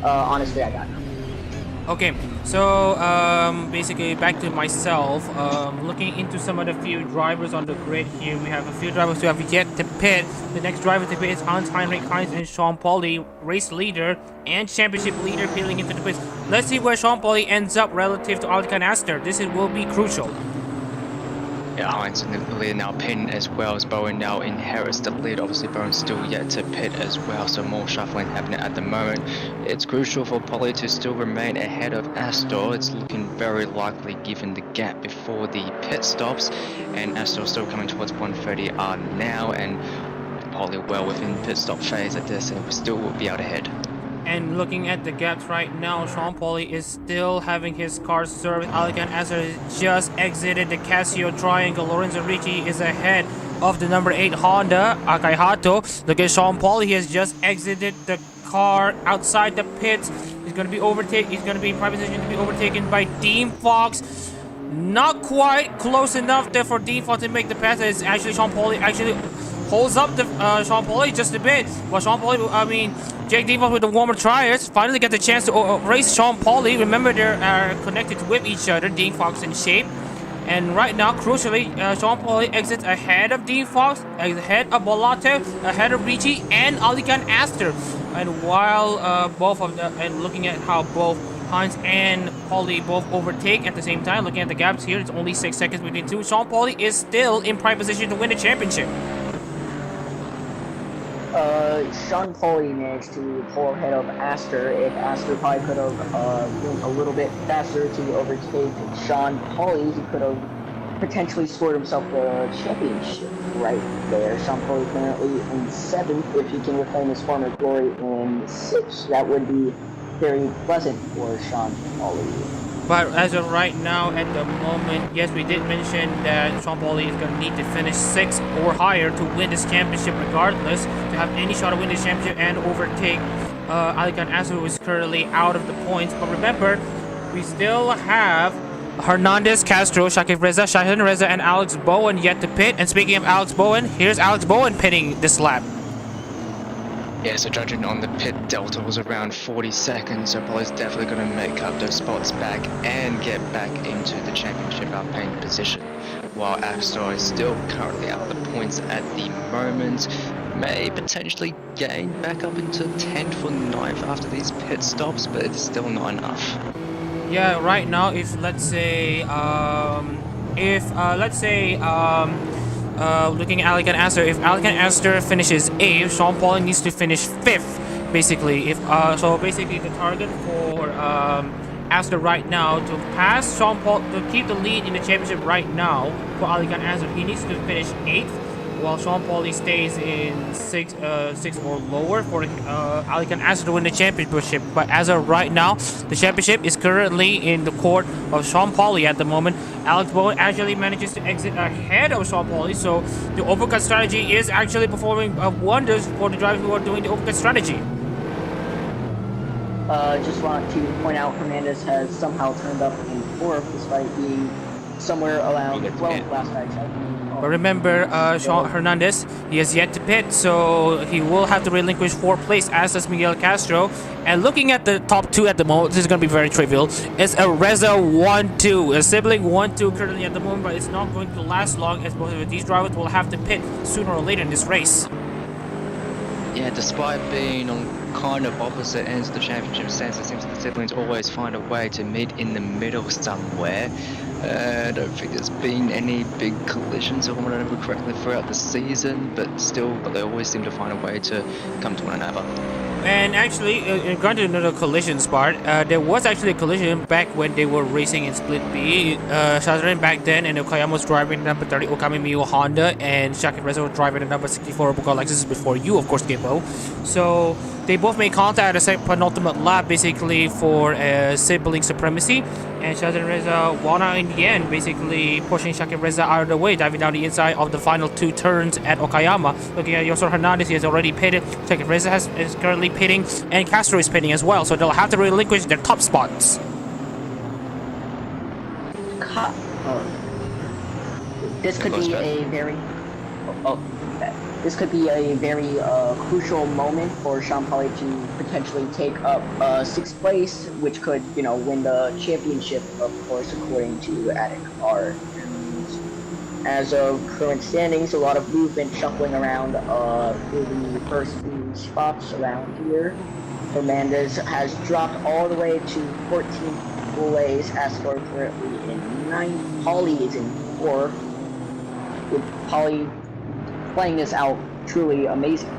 A: Honestly, I got nothing.
B: Okay, so basically back to myself, looking into some of the few drivers on the grid here. We have a few drivers who have yet to pit. The next driver to pit is Heinrich Heinz and Sean Pauly, race leader and championship leader, peeling into the pits. Let's see where Sean Pauly ends up relative to Alkan Aster. This will be crucial.
C: Yeah, Heinz in the lead now, pitting as well as Bowen now inherits the lead. Obviously, Bowen's still yet to pit as well, so more shuffling happening at the moment. It's crucial for Pauly to still remain ahead of Astor. It's looking very likely given the gap before the pit stops, and Astor still coming towards 130R now, and Pauly well within pit stop phase at this, and we still will be out ahead.
B: And looking at the gaps right now, Sean Pauly is still having his car served. Alkan Aster just exited the Casio Triangle. Lorenzo Ricci is ahead of the number 8 Honda, Akai Hato. Look at Sean Pauly, he has just exited the car outside the pits. He's going to be overtaken. He's going to be in prime position to be overtaken by Dean Fox. Not quite close enough there for Dean Fox to make the pass. It's actually Sean Pauly actually holds up the Sean Pauly just a bit. Well, Sean Pauly, Jake Dean Fox with the warmer tires finally get the chance to race Sean Pauly. Remember, they're connected with each other, Dean Fox and Shape. And right now, crucially, Sean Pauly exits ahead of Dean Fox, ahead of Bolatev, ahead of Ricci, and Alkan Aster. And while looking at how both Heinz and Pauly both overtake at the same time, looking at the gaps here, it's only 6 seconds between two. Sean Pauly is still in prime position to win the championship.
A: Sean Pauly managed to pull ahead of Aster. If Aster probably could have been a little bit faster to overtake Sean Pauly, he could have potentially scored himself the championship right there. Sean Pauly currently in 7th. If he can reclaim his former glory in 6th, that would be very pleasant for Sean Pauly.
B: But as of right now, at the moment, yes, we did mention that Sean Pauly is going to need to finish 6th or higher to win this championship regardless, to have any shot of winning this championship and overtake Alkan Aster, who is currently out of the points. But remember, we still have Hernandez, Castro, Shakib Reza, Shahin Reza, and Alex Bowen yet to pit. And speaking of Alex Bowen, here's Alex Bowen pitting this lap.
C: Yeah, so judging on the pit delta was around 40 seconds, so Pauly's definitely going to make up those spots back and get back into the championship outpaying position. While Astor is still currently out of the points at the moment, may potentially gain back up into 10th or 9th after these pit stops, but it's still not enough.
B: Yeah, right now, if let's say, looking at Alkan Aster, if Alkan Aster finishes 8th, Sean Pauly needs to finish 5th, basically. So basically, the target for Aster right now to pass Sean Paul to keep the lead in the championship right now. For Adak Aster, he needs to finish 8th, while Sean Pauli stays in 6 or lower for Adak Aster to win the championship. But as of right now, the championship is currently in the court of Sean Pauli at the moment. Alex Bowen actually manages to exit ahead of Sean Pauli, so the overcut strategy is actually performing wonders for the drivers who are doing the overcut strategy.
A: Just want to point out Hernandez has somehow turned up in 4th despite being somewhere around 12th last night.
B: But remember, Sean Hernandez, he has yet to pit, so he will have to relinquish 4th place, as does Miguel Castro. And looking at the top 2 at the moment, this is going to be very trivial. It's a Reza 1-2, a sibling 1-2 currently at the moment, but it's not going to last long, as both of these drivers will have to pit sooner or later in this race.
C: Yeah, despite being on kind of opposite ends of the championship stands, it seems like the siblings always find a way to meet in the middle somewhere. I don't think there's been any big collisions, if I remember correctly, throughout the season, but they always seem to find a way to come to one another.
B: And actually, granted another collisions part, there was actually a collision back when they were racing in Split B. Shazaren back then, and Okayama was driving the number 30 Okami Miyu Honda, and Shaki Reza was driving the number 64 Robocar Lexus before you, of course, Gimbo. So they both made contact at the penultimate lap, basically for sibling supremacy. And Shazaren Reza won out in the end, basically pushing Shaki Reza out of the way, diving down the inside of the final 2 turns at Okayama. Looking at Yosor Hernandez, he has already pitted. Shaki Reza is currently pitting, and Castro is pitting as well, so they'll have to relinquish their top spots.
A: This could be a very crucial moment for Sean Pauli to potentially take up 6th place, which could, win the championship, of course, according to Adak-RMS. As of current standings, a lot of movement shuffling around through the first few spots around here. Hernandez has dropped all the way to 14th place, Astor currently in 9th. Pauli is in 4th, with Pauli playing this out truly amazing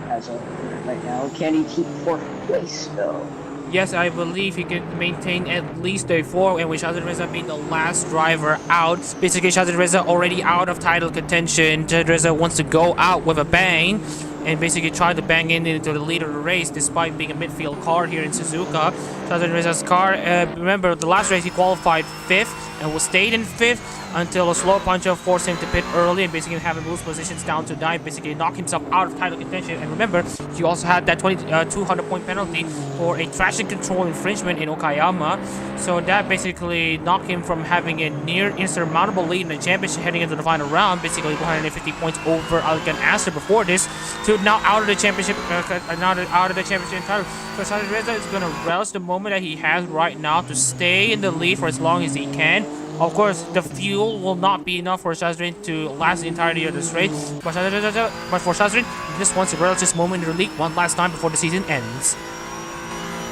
A: as of right now. Can he keep 4th place though?
B: Yes, I believe he can maintain at least a 4, and with Shazad Reza being the last driver out, basically Shazad Reza already out of title contention. Shazad Reza wants to go out with a bang and basically try to bang into the lead of the race despite being a midfield car here in Suzuka. Shazad Reza's car, remember the last race he qualified 5th and was stayed in 5th until a slow puncher forced him to pit early and basically have him lose positions down to 9, basically knock himself out of title contention. And remember, he also had that 200-point penalty for a traction control infringement in Okayama, so that basically knocked him from having a near insurmountable lead in the championship heading into the final round, basically 150 points over Adak Aster before this, to now out of the championship, entirely. So Shazad Reza is going to relish the moment that he has right now to stay in the lead for as long as he can. Of course, the fuel will not be enough for Shazrin to last the entirety of this race, but for Shazrin, he just wants to relish this moment in the league one last time before the season ends.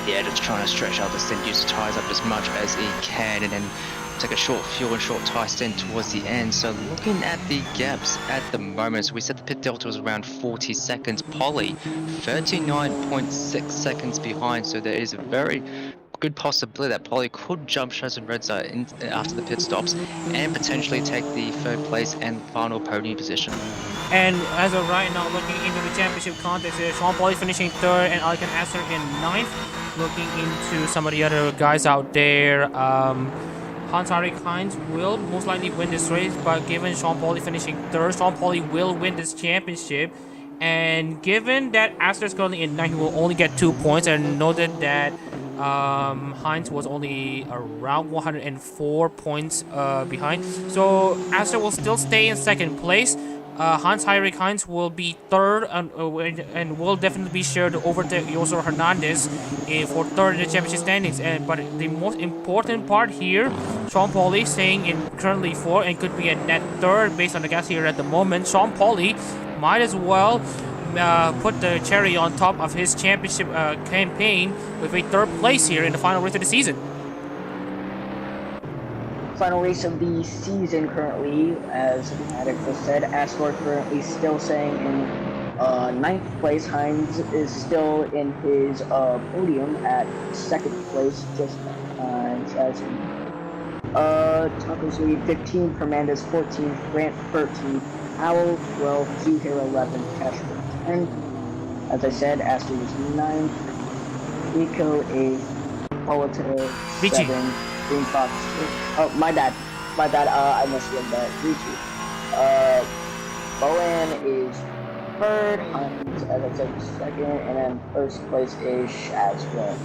C: Yeah, just trying to stretch out the stint, use the tyres up as much as he can, and then take a short fuel and short tyre stint towards the end. So looking at the gaps at the moment, so we said the pit delta was around 40 seconds. Pauli, 39.6 seconds behind, so there is a very good possibility that Pauli could jump Shazad Reza after the pit stops and potentially take the 3rd place and final podium position.
B: And as of right now, looking into the championship contest, Sean Pauli finishing 3rd and Adak Aster in 9th. Looking into some of the other guys out there, Hans-Henrik Heinz will most likely win this race, but given Sean Pauli finishing 3rd, Sean Pauli will win this championship. And given that Aster is currently in 9th, he will only get 2 points, and noted that Heinz was only around 104 points behind. So Aster will still stay in 2nd place. Hans-Henrik Heinz will be 3rd and will definitely be sure to overtake Yosor Hernandez for 3rd in the championship standings. But the most important part here, Sean Pauli staying in currently 4th and could be a net 3rd based on the gas here at the moment. Sean Pauli might as well put the cherry on top of his championship campaign with a 3rd place here in the final race of the season.
A: Final race of the season currently, as Adak just said, Astor currently still staying in 9th place. Heinz is still in his podium at 2nd place, just behind chassis. Tacos lead 15, Permandes 14, Grant 13, Owl 12, Zuhair 11, Cashford 10. As I said, Astor was 9, Rico 8, Polita 7, Green Fox 6. Oh, my bad, I misread that. Richie. Bowen is third, Hines, as I said, second, and then first place is Shazra.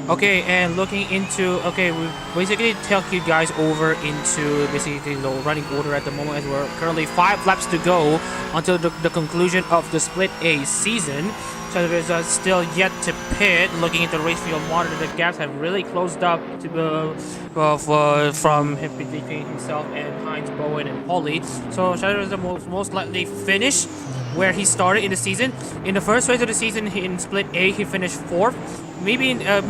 B: Okay, and looking into, okay, we basically take you guys over into basically the running order at the moment, as we're currently 5 laps to go until the conclusion of the Split A season. So there's still yet to pit. Looking at the race field monitor, the gaps have really closed up to from between himself and Heinz, Bowen, and Polly. So Shadow is the most likely finish where he started in the season. In the first race of the season in Split A, he finished 4th. Maybe a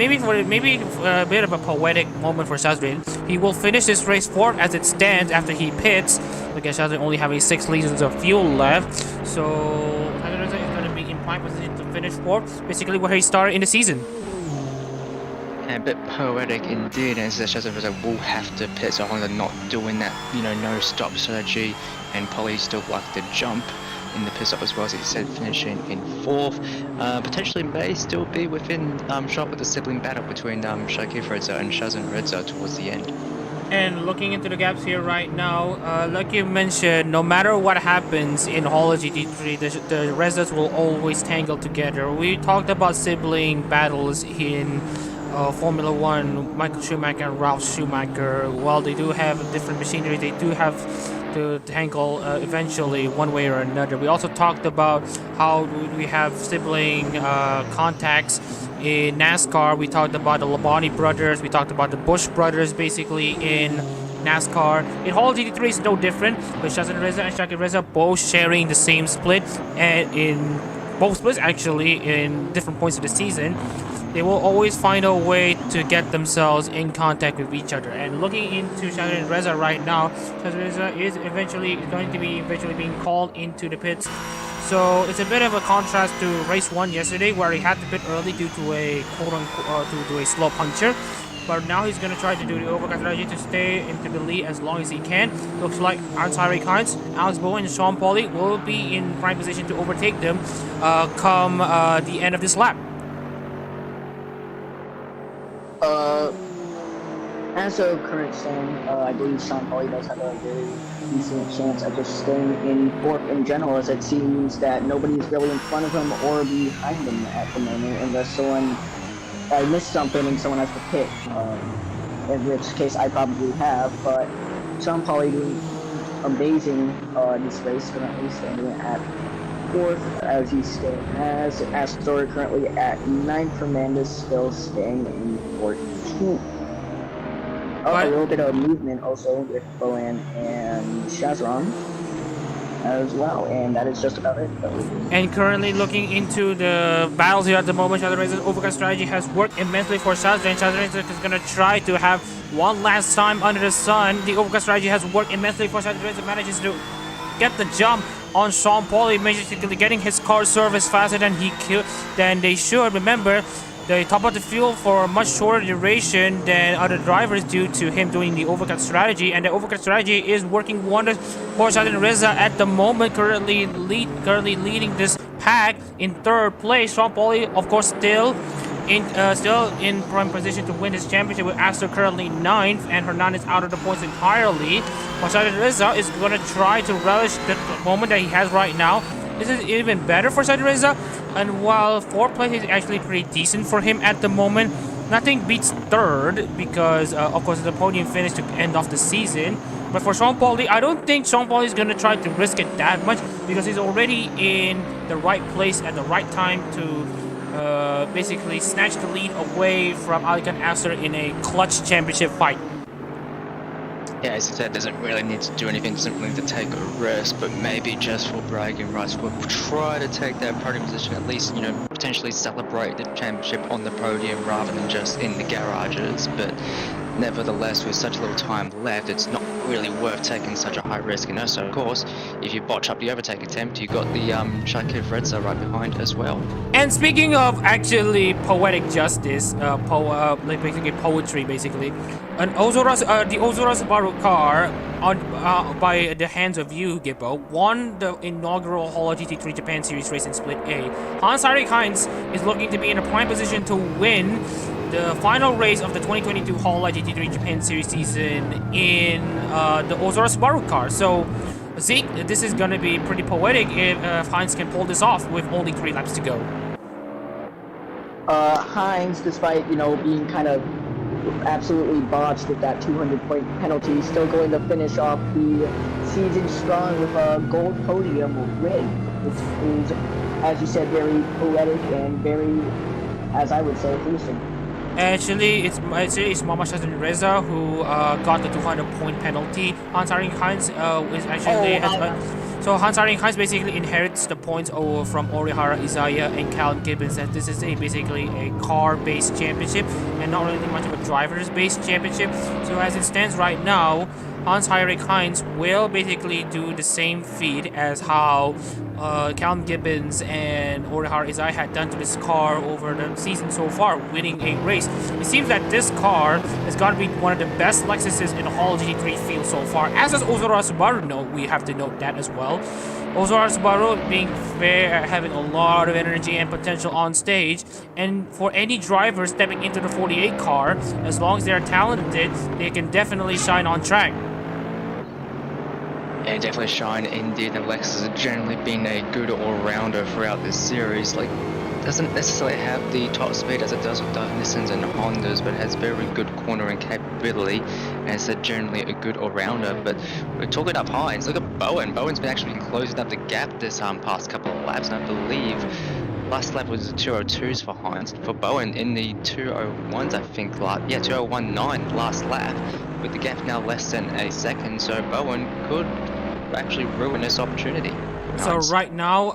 B: bit of a poetic moment for Shazrin. He will finish this race 4th as it stands after he pits. Because Shazrin only having 6 liters of fuel left, so Shazrin is going to be in prime position to finish 4th, basically where he started in the season.
C: And a bit poetic indeed, as the Shazrin will have to pit, so Honda not doing that, no stop strategy, and Polly still like to jump in the pit stop as well, as he said, finishing in 4th. Potentially may still be within shot with the sibling battle between Shakif Reza and Shazin Reza towards the end.
B: And looking into the gaps here right now, like you mentioned, no matter what happens in Hololive GT3, the Rezas will always tangle together. We talked about sibling battles in Formula 1, Michael Schumacher and Ralph Schumacher. While they do have different machinery, they do have to tangle eventually one way or another. We also talked about how we have sibling contacts in NASCAR. We talked about the Labonte brothers, we talked about the Bush brothers basically in NASCAR. In Hololive GT3 is no different, with Shazin Reza and Shakir Reza both sharing the same split, and in both splits actually in different points of the season. They will always find a way to get themselves in contact with each other. And looking into Shazin Reza right now, Shazin Reza is going to be eventually being called into the pits. So it's a bit of a contrast to race 1 yesterday, where he had to pit early due to a to a slow puncture. But now he's going to try to do the overcut strategy to stay into the lead as long as he can. Looks like Ansari Hines, Alex Bowen, and Sean Pauly will be in prime position to overtake them come the end of this lap.
A: As of current stand, I believe Sean Pauly does have a very decent chance of just staying in 4th in general, as it seems that nobody's really in front of him or behind him at the moment, unless I missed something and someone has to pit, in which case I probably have. But Sean Pauly doing amazing this race, currently standing at 4th as he still has. Astor currently at 9th, Fernandez still staying in 14th. A little bit of movement also with Bowen and Shazron as well, and that is just about it.
B: And currently looking into the battles here at the moment, Shazrin Reza's overcut strategy has worked immensely for Shazrin. Shazrin Reza is going to try to have one last time under the sun. The overcut strategy has worked immensely for Shazrin Reza, manages to get the jump on Sean Pauly, basically getting his car serviced faster than they should. Remember, they top up the fuel for a much shorter duration than other drivers due to him doing the overcut strategy, and the overcut strategy is working wonders for Shazin Reza at the moment, currently leading this pack in 3rd place. Sean Pauly, of course, still in prime position to win this championship, with Astor currently 9th and Hernandez out of the points entirely. But Shazin Reza is going to try to relish the moment that he has right now. This is even better for Shazin Reza, and while 4th place is actually pretty decent for him at the moment, nothing beats 3rd because of course the podium finish to end off the season. But for Sean Pauly, I don't think Sean Pauly is going to try to risk it that much, because he's already in the right place at the right time to basically snatch the lead away from Alikan Astor in a clutch championship fight.
C: Yeah, as I said, doesn't really need to do anything, simply to take a rest, but maybe just for bragging rights, we'll try to take that podium position, at least, potentially celebrate the championship on the podium rather than just in the garages. But nevertheless, with such little time left, it's not really worth taking such a high risk. And also, of course, if you botch up the overtake attempt, you got the Shakir Redza right behind as well.
B: And speaking of actually poetic justice, like basically poetry, basically, the Ozora Subaru car by the hands of you, Gibbo, won the inaugural Hololive GT3 Japan Series race in Split A. Hans-Henrik Heinz is looking to be in a prime position to win the final race of the 2022 Hololive GT3 Japan Series season in the Ozora Subaru car. So, Zeke, this is going to be pretty poetic if Heinz can pull this off with only 3 laps to go.
A: Heinz, despite, being kind of absolutely botched with that 200-point penalty, still going to finish off the season strong with a gold podium rig, which is, as you said, very poetic and very, as I would say, pleasing.
B: Actually, it's Mama Shazin Reza who got the 200-point penalty. Hans-Henrik Heinz is actually so Hans-Henrik Heinz basically inherits the points from Orihara Izaya and Callum Gibbons. That this is basically a car-based championship and not really much of a drivers-based championship. So as it stands right now, Hans-Henrik Heinz will basically do the same feat as how Callum Gibbons and Orihara Izai had done to this car over the season so far, winning a race. It seems that this car has got to be one of the best Lexuses in the Hololive GT3 field so far. As does Ozora Subaru, we have to note that as well. Ozora Subaru being fair, having a lot of energy and potential on stage, and for any driver stepping into the 48 car, as long as they're talented, they can definitely shine on track.
C: Yeah, definitely shine indeed. And Lexus has generally been a good all-rounder throughout this series. Like, doesn't necessarily have the top speed as it does with the Nissans and Hondas, but has very good cornering capability, and it's generally a good all-rounder. But we're talking up Heinz. Look at Bowen. Bowen's been actually closing up the gap this past couple of laps, and I believe last lap was the 202s for Heinz. For Bowen in the 201s, I think. 201.9 last lap, with the gap now less than a second. So Bowen could actually ruin this opportunity.
B: So right now,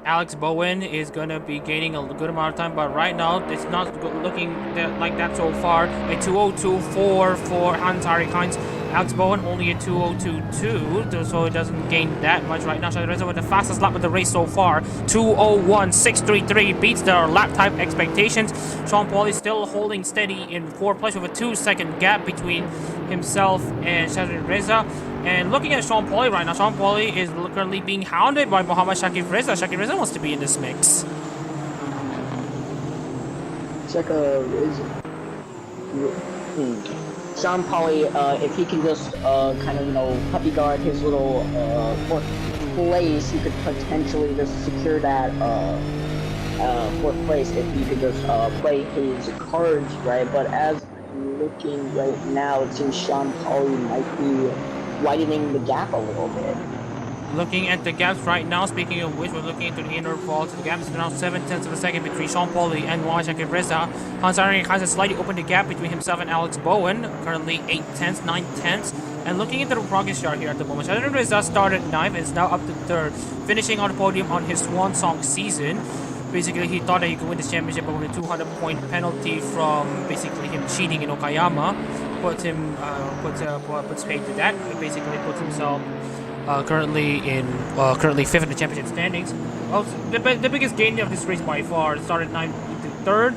B: Alex Bowen is going to be gaining a good amount of time, but right now it's not looking like that so far. A 202.4 for Hans-Henrik Heinz. Alex Bowen only a 202.2, so it doesn't gain that much right now. Shadreza with the fastest lap of the race so far, 201.633, beats their lap time expectations. Sean Paul is still holding steady in 4th place with a 2-second gap between himself and Shadreza. And looking at Sean Pauli right now, Sean Pauli is currently being hounded by Mohammad Shakir Reza. Shakir Reza wants to be in this mix.
A: Sean Pauli, if he can just kind of, puppy guard his little 4th place, he could potentially just secure that 4th place if he could just play his cards right. But as I'm looking right now, it seems Sean Pauli might be widening the gap a little bit.
B: Looking at the gaps right now, speaking of which, we're looking into the intervals. The gap is now 7/10 of a second between Sean Pauli and Mohammad Shakir Reza. Hans-Henrik Heinz has slightly opened the gap between himself and Alex Bowen, currently 8/10, 9/10. And looking into the progress chart here at the moment, Shakir Reza started 9th and is now up to 3rd, finishing on the podium on his swan song season. Basically, he thought that he could win this championship, but with a 200-point penalty from basically him cheating in Okayama, puts paid to that. He basically puts himself currently 5th in the championship standings. Also, the biggest gain of this race by far, started 9th to 3rd.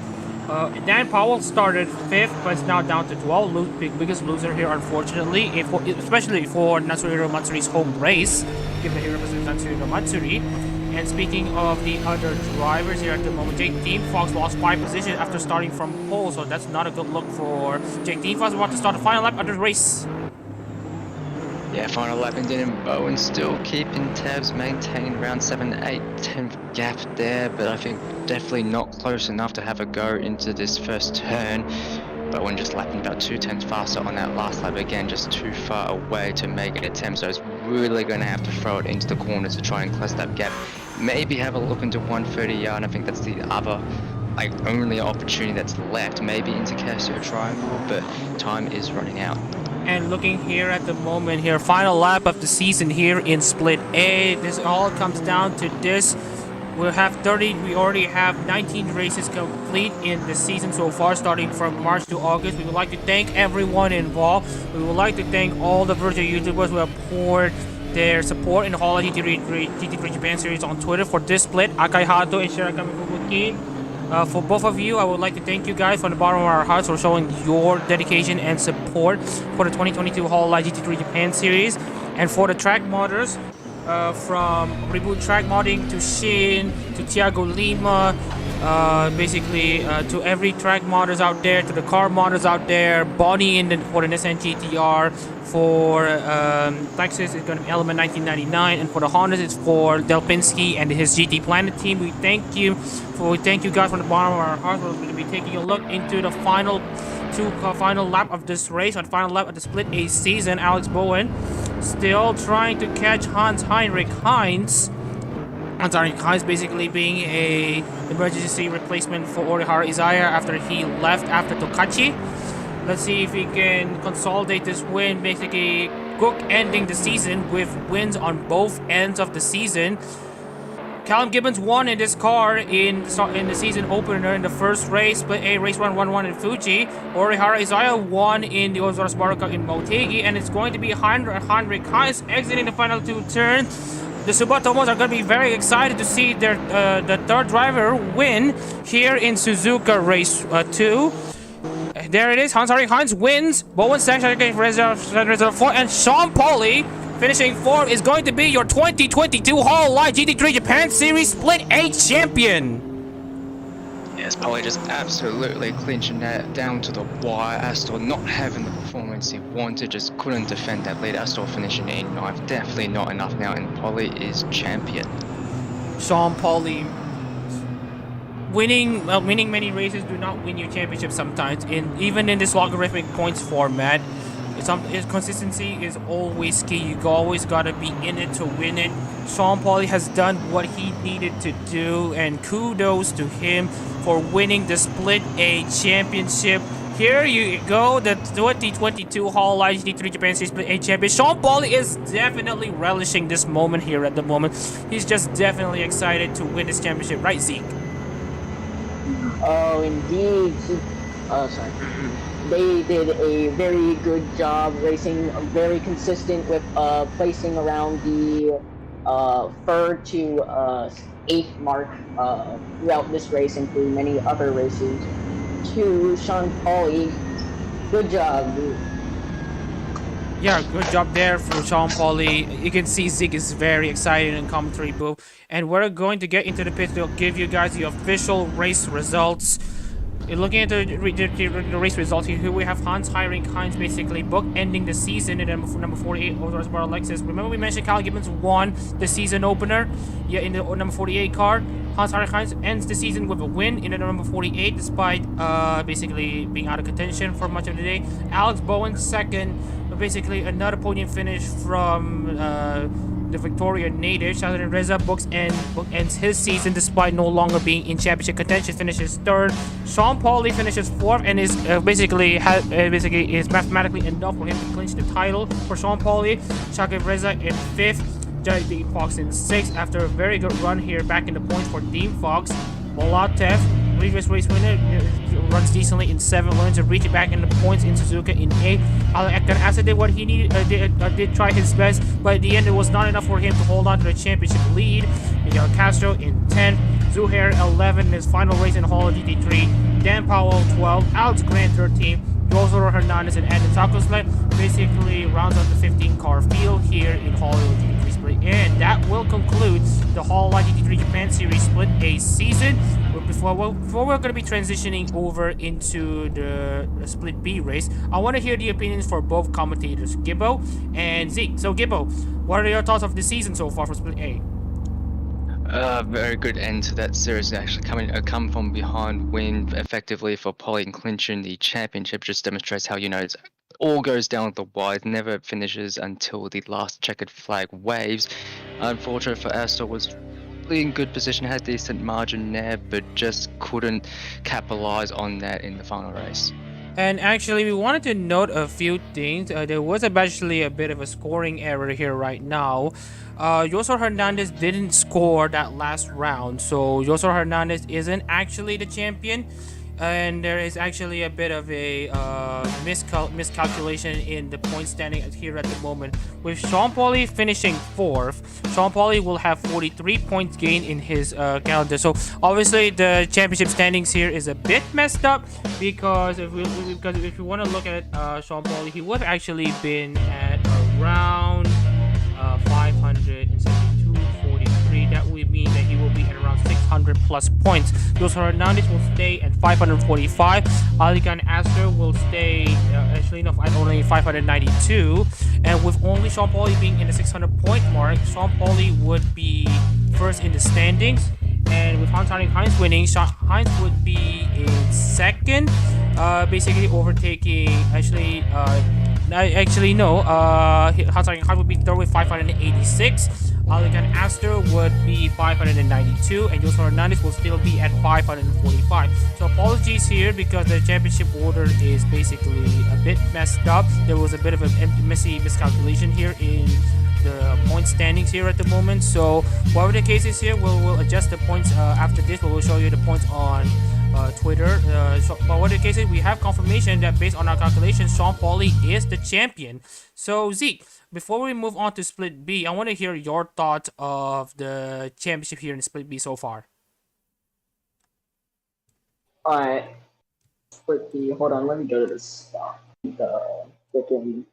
B: Dan Powell started 5th, but is now down to 12th. Biggest loser here, unfortunately, especially for Natsuhiro Matsuri's home race, given that he represents Natsuhiro Matsuri. And speaking of the other drivers here at the moment, Jake Dean-Fox lost 5 positions after starting from pole, so that's not a good look for Jake Dean-Fox. About to start the final lap of the race.
C: Yeah, final lap ended, and Bowen still keeping tabs, maintaining around 7-8 10th gap there, but I think definitely not close enough to have a go into this first turn. Bowen just lapping about 2/10 faster on that last lap, again just too far away to make an attempt, so it's really going to have to throw it into the corner to try and close that gap. Maybe have a look into 130 yard, I think that's the other only opportunity that's left, maybe into Casio Triangle, but time is running out.
B: And looking here at the moment here, final lap of the season here in Split A. This all comes down to this We already have 19 races complete in the season so far, starting from March to August. We would like to thank everyone involved. We would like to thank all the virtual YouTubers who have poured their support in the Hololive GT3 Japan series on Twitter for this split. Akai Hato and Shirakami Fukuki. For both of you, I would like to thank you guys from the bottom of our hearts for showing your dedication and support for the 2022 Hololive GT3 Japan series. And for the track modders, from Reboot track modding to Shin to Thiago Lima, basically to every track modders out there, to the car modders out there, Bonnie for the Nissan GT-R, for Lexus it's going to be Element 1999, and for the Hondas it's for Delpinski and his GT-Planet team. We thank you guys from the bottom of our hearts. We're going to be taking a look into the final lap of this race, or the final lap of the Split A season. Alex Bowen still trying to catch Hans-Heinrich Heinz. Hans-Heinrich Heinz basically being a emergency replacement for Orihara Izaya after he left after Tokachi. Let's see if he can consolidate this win, basically book-ending the season with wins on both ends of the season. Callum Gibbons won in this car in the season opener in the first race, Split A race 1-1-1 in Fuji. Orihara Izaya won in the Ozora Subaru Cup in Motegi, and it's going to be Heinrich Heinz exiting the final two turns. The Subatomos are going to be very excited to see the third driver win here in Suzuka race 2. There it is, Hans-Heinrich Heinz wins. Bowen Sanchez reserve 4, and Sean Pauli finishing 4th is going to be your 2022 Hololive GT3 Japan Series Split A champion.
C: Yes, Polly just absolutely clinching that down to the wire. Astor not having the performance he wanted, just couldn't defend that lead. Astor finishing in 9th, definitely not enough now, and Polly is champion.
B: Sean Pauli winning many races do not win you championships sometimes. Even in this logarithmic points format, consistency is always key. You always gotta be in it to win it. Sean Pauli has done what he needed to do, and kudos to him for winning the Split A championship. Here you go, the 2022 Hololive GT3 Japan Series Split A champion. Sean Pauli is definitely relishing this moment here at the moment. He's just definitely excited to win this championship, right, Zeke?
A: Oh, indeed. Sorry. They did a very good job racing, very consistent with placing around the 3rd to 8th mark throughout this race, including many other races. To Sean Pauli, good job, dude.
B: Yeah, good job there for Sean Pauli. You can see Zeke is very excited in commentary booth. And we're going to get into the pits to give you guys the official race results. Looking at the race results here, we have Hans-Heinrich Heinz basically book-ending the season in number 48, Ozora Subaru Lexus. Remember we mentioned Callum Gibbons won the season opener? Yeah, in the number 48 car. Hans-Heinrich Heinz ends the season with a win in the number 48, despite basically being out of contention for much of the day. Alex Bowen second, basically another podium finish from the Victoria native. Shazad Reza bookends his season despite no longer being in championship contention, finishes 3rd. Sean Pauli finishes 4th and is basically is mathematically enough for him to clinch the title for Sean Pauli. Shazad Reza in 5th. Dean Fox in 6th after a very good run here back in the points for Dean Fox. Molatev, previous race winner, runs decently in 7th, learns to reach it back in the points in Suzuka in 8th. Asa did what he needed, did try his best, but at the end it was not enough for him to hold on to the championship lead. Miguel Castro in 10th, Zuhair 11 in his final race in Hololive GT3, Dan Powell 12th, Alex Grant 13th, Josoro Hernandez and Anden Takoslet basically rounds out the 15-car field here in Hololive GT3 Split. And that will conclude the Hololive GT3 Japan Series Split A season. Before we're going to be transitioning over into the Split B race, I want to hear the opinions for both commentators, Gibbo and Zeke. So Gibbo, what are your thoughts of the season so far for Split A?
C: Very good end to that series. Actually, come from behind win effectively for Pauli and clinching the championship just demonstrates how, you know, it all goes down the wire, never finishes until the last checkered flag waves. Unfortunate for Astor, was in good position, had decent margin there, but just couldn't capitalize on that in the final race.
B: And actually, we wanted to note a few things. There was actually a bit of a scoring error here right now. Yosor Hernandez didn't score that last round, so Yosor Hernandez isn't actually the champion. And there is actually a bit of a miscalculation in the point standing here at the moment. With Sean Pauli finishing 4th, Sean Pauli will have 43 points gained in his calendar. So obviously the championship standings here is a bit messed up because if you want to look at Sean Pauli, he would have actually been at around 572.43. That would mean that he will be at around 600 plus points. Yosor Hernandez will stay at 545. Alican Astor will stay at only 592. And with only Sean Pauli being in the 600 point mark, Sean Pauli would be first in the standings. And with Heinz winning, Heinz would be in second, basically overtaking Heinz would be third with 586. Alican Astor would be 592, and Yosor Hernandez will still be at 545. So apologies here because the championship order is basically a bit messed up. There was a bit of a messy miscalculation here in the point standings here at the moment. So whatever the case is here, we'll adjust the points after this. We'll show you the points on Twitter. But what the case is, we have confirmation that based on our calculations, Sean Pauli is the champion. So Zeke, before we move on to Split B, I want to hear your thoughts of the championship here in Split B so far.
A: Alright. Split B, hold on, let me go to the stop. The freaking...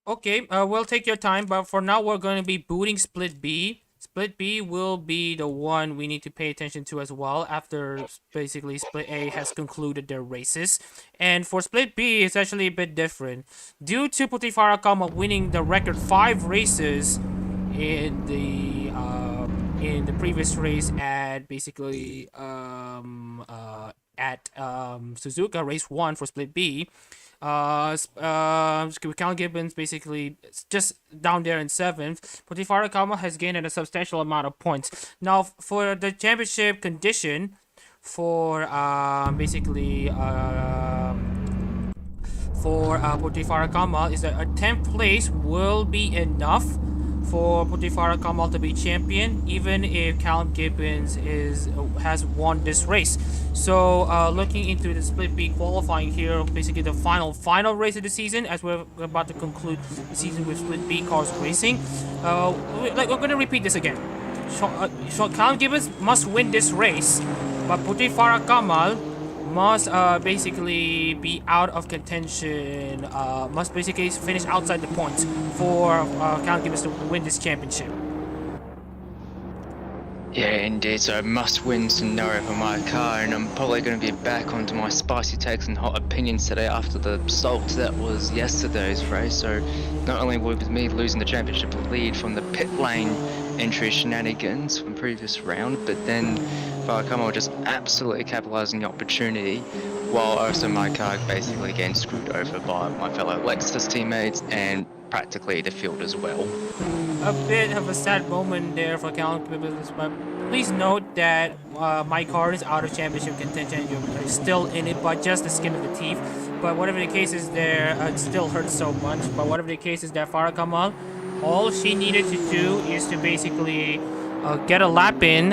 B: Okay, we'll take your time, but for now we're going to be booting Split B. Split B will be the one we need to pay attention to as well after basically Split A has concluded their races. And for Split B, it's actually a bit different. Due to Putifara Kama winning the record 5 races in the previous race at basically Suzuka race 1 for Split B, Cal Gibbons basically just down there in 7th. Putifara Kama has gained a substantial amount of points. Now for the championship condition for Putifara Kama is that a 10th place will be enough for Putifara Kamal to be champion, even if Callum Gibbons has won this race. So looking into the Split B qualifying here, basically the final race of the season, as we're about to conclude the season with Split B cars racing. We're going to repeat this again. Callum Gibbons must win this race, but Putifara Kamal must basically be out of contention, must basically finish outside the points for Callum Gibbons to win this championship.
C: Yeah, indeed. So a must-win scenario for my car, and I'm probably going to be back onto my spicy takes and hot opinions today after the salt that was yesterday's race. So not only was me losing the championship lead from the pit lane entry shenanigans from previous round, but then Farakama just absolutely capitalizing the opportunity, while also my car basically getting screwed over by my fellow Lexus teammates and practically the field as well.
B: A bit of a sad moment there for Callum Gibbons, but please note that my car is out of championship contention. You're still in it, but just the skin of the teeth. But whatever the case is there, it still hurts so much. But whatever the case is there, Farah Kamal, all she needed to do is to basically get a lap in,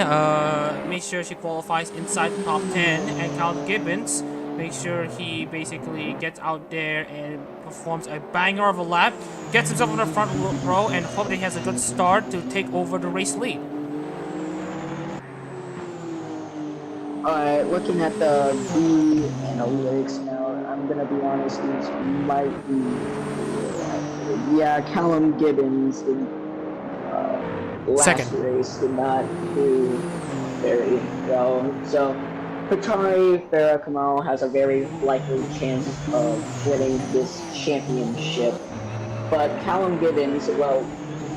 B: make sure she qualifies inside the top 10, and Callum Gibbons, make sure he basically gets out there and performs a banger of a lap, gets himself in the front row, and hope that he has a good start to take over the race lead.
A: Alright, looking at the B analytics now, I'm gonna be honest, these might be... yeah, Callum Gibbons in last race did not do very well. So, Qatari Farah Kamal has a very likely chance of winning this championship. But Callum Gibbons, well,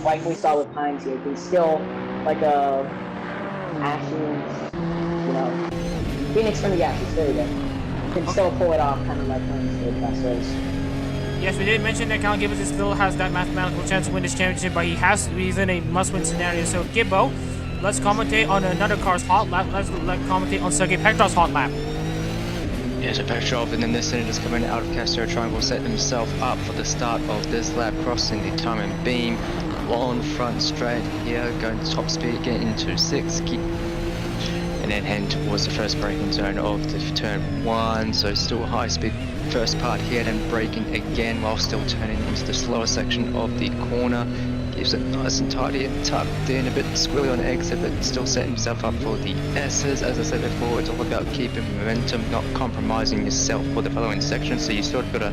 A: like we saw with Hines here, he's still like a Ashes, you know, Phoenix from the Ashes, there you go. Can still pull it off, kind of like Hines did last race.
B: Yes, we did mention that Callum Gibbons still has that mathematical chance to win this championship, but he's in a must-win scenario. So, Gibbo, let's commentate on another car's hot lap. Let's commentate on Sergei Petrov's hot lap.
C: Yeah, so Petrov and then the Senators coming out of Castro Triangle set themselves up for the start of this lap, crossing the timing beam, long front straight here, going top speed, getting into 6th, and then heading towards the first braking zone of the turn 1, so still high speed first part here, then braking again while still turning into the slower section of the corner. Keeps it nice and tidy and tucked in, a bit squirrely on exit, but still setting himself up for the S's. As I said before, it's all about keeping momentum, not compromising yourself for the following section, so you sort of got to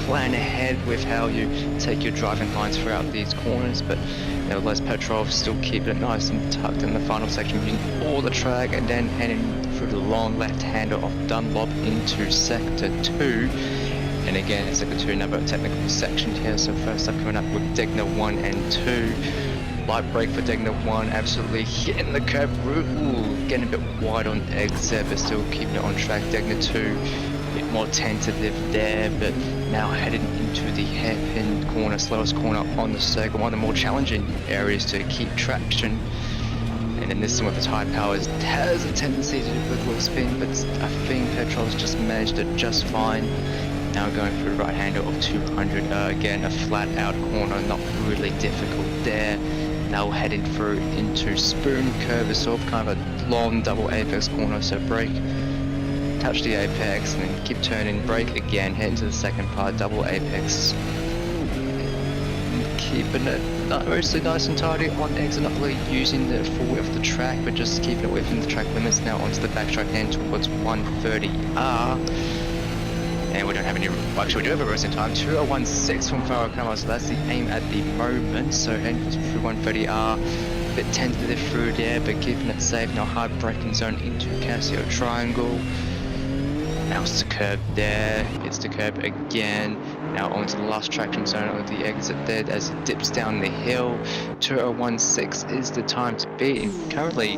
C: plan ahead with how you take your driving lines throughout these corners, but nevertheless Petrov still keeping it nice and tucked in the final section, using all the track, and then heading through the long left-hander of Dunlop into Sector 2. And again, it's Sector 2, another technical section here, so first up coming up with Degner 1 and 2. Light brake for Degner 1, absolutely hitting the curb route, getting a bit wide on exit, but still keeping it on track. Degner 2, a bit more tentative there, but now heading into the hairpin corner, slowest corner on the circuit, one of the more challenging areas to keep traction. And then this one with its high powers has a tendency to do a little spin, but I think Petrov's just managed it just fine. Now going through the right-hander of 200, again a flat-out corner, not really difficult there. Now heading through into Spoon Curve, it's sort of kind of a long double apex corner, so brake, touch the apex, and then keep turning, brake again, head into the second part, double apex. Keeping it mostly nice and tidy on exit, not really using the full width of the track, but just keeping it within the track limits. Now onto the backstrike end towards 130R. And we don't have any, well, actually we do have a racing time, 2016 from Farrakama, so that's the aim at the moment. So heading through 130R, a bit tentative through there, but keeping it safe. Now hard braking zone into Casio Triangle. Now it's the curb there, it's the curb again. Now onto the last traction zone of the exit there as it dips down the hill. 2016 is the time to beat, and currently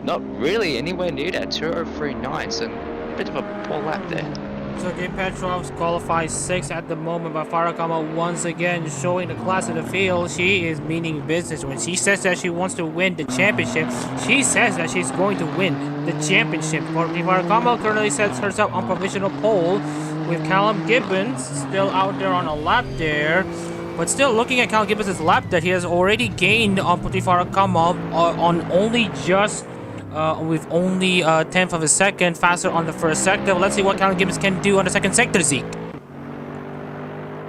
C: not really anywhere near that, 2039, so a bit of a poor lap there.
B: Sergei Petrov's qualifies 6th at the moment, but Farakama once again showing the class of the field. She is meaning business. When she says that she wants to win the championship, she says that she's going to win the championship. Farakama currently sets herself on provisional pole with Callum Gibbons still out there on a lap there. But still looking at Callum Gibbons' lap that he has already gained on Puti Farakama on only just with only a tenth of a second faster on the first sector. Let's see what Callum Gibbons can do on the second sector, Zeke.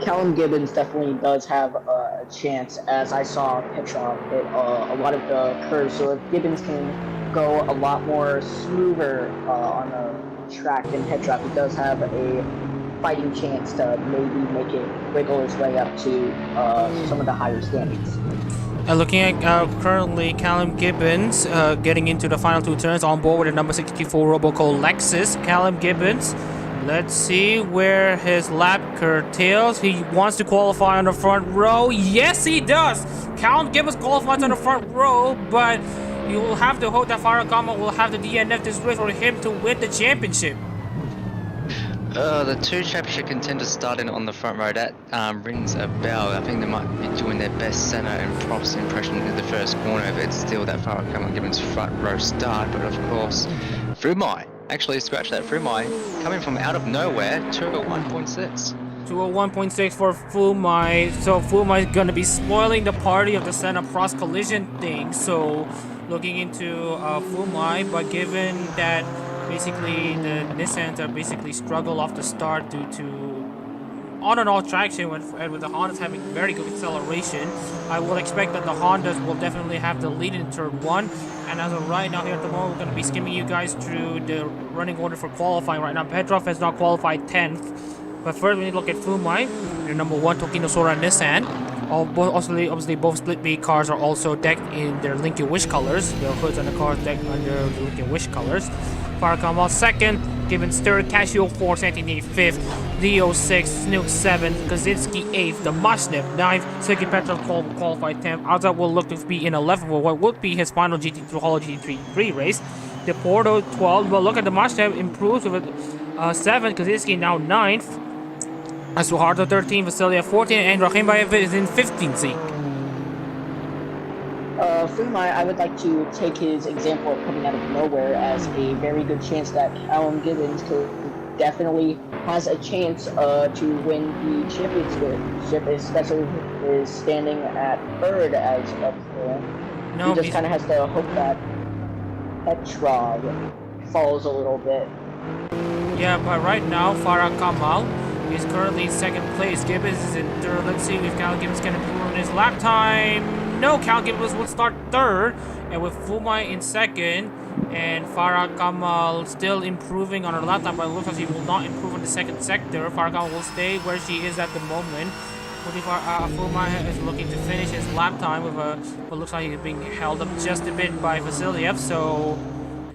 A: Callum Gibbons definitely does have a chance, as I saw Petrov hit a lot of the curves. So if Gibbons can go a lot more smoother on the track than Petrov, he does have a fighting chance to maybe make it wiggle its way up to some of the higher standings.
B: Looking at currently Callum Gibbons getting into the final two turns on board with the number 64 Roboco Lexus. Callum Gibbons, let's see where his lap curtails. He wants to qualify on the front row. Yes, he does. Callum Gibbons qualifies on the front row, but you will have to hope that Farakama will have the DNF this race for him to win the championship.
C: The two championship contenders starting on the front row, that rings a bell. I think they might be doing their best center and props impression in the first corner if it's still that Farakama Gibbons front row start. But of course, Fumai, actually scratch that, Fumai coming from out of nowhere, 201.6.
B: 201.6 for Fumai. So Fumai is gonna be spoiling the party of the center cross collision thing. So looking into Fumai, but given that basically the Nissans are basically struggle off the start due to on and off traction with the Hondas having very good acceleration. I will expect that the Hondas will definitely have the lead in turn 1. And as of right now here at the moment, we're going to be skimming you guys through the running order for qualifying right now. Petrov has not qualified 10th. But first we need to look at Fumai, your number 1 Tokino Sora Nissan. Obviously both split B cars are also decked in their Lincoln Wish colors. The hoods on the cars decked under the Lincoln Wish colors. Farakama 2nd, Gibbons 3rd, Casio 4th, Santini 5th, Leo 6th, Snook 7th, Kaczynski 8th, the Mashnev 9th, Sergei Petrov qualified 10th. Azad will look to be in 11th for what would be his final Hololive GT3 race. The Porto 12th, but look at the Mashnev improves with 7th, Kaczynski now 9th. As Suharto 13th, Vasilia 14th, and Rakhimbayev is in 15th seat.
A: Fumai, I would like to take his example of coming out of nowhere as a very good chance that Callum Gibbons could definitely has a chance to win the championship, especially is standing at third as of here.
B: No,
A: he just kind of has to hope that Petrov falls a little bit.
B: Yeah, but right now, Farah Kamal is currently in second place. Gibbons is in third. Let's see if Cal Gibbons can improve on his lap time. No, Cal Gibbons will start third. And with Fumai in second, and Farah Kamal still improving on her lap time, but it looks like she will not improve in the second sector. Farah Kamal will stay where she is at the moment. Fumai is looking to finish his lap time with what looks like he's being held up just a bit by Vasiliev. So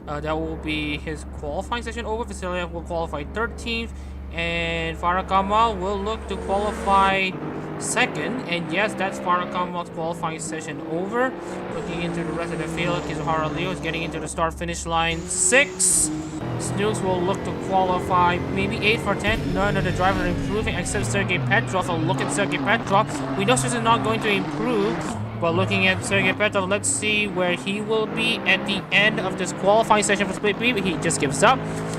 B: that will be his qualifying session over. Vasiliev will qualify 13th. And Farah Kamal will look to qualify second. And yes, that's Farah Kamal's qualifying session over. Looking into the rest of the field, Kizuhara Leo is getting into the start-finish line 6. Snooks will look to qualify maybe 8th or 10th. None of the drivers are improving except Sergei Petrov. A look at Sergei Petrov. We know this is not going to improve. But looking at Sergei Petrov, let's see where he will be at the end of this qualifying session for Split B. He just gives up.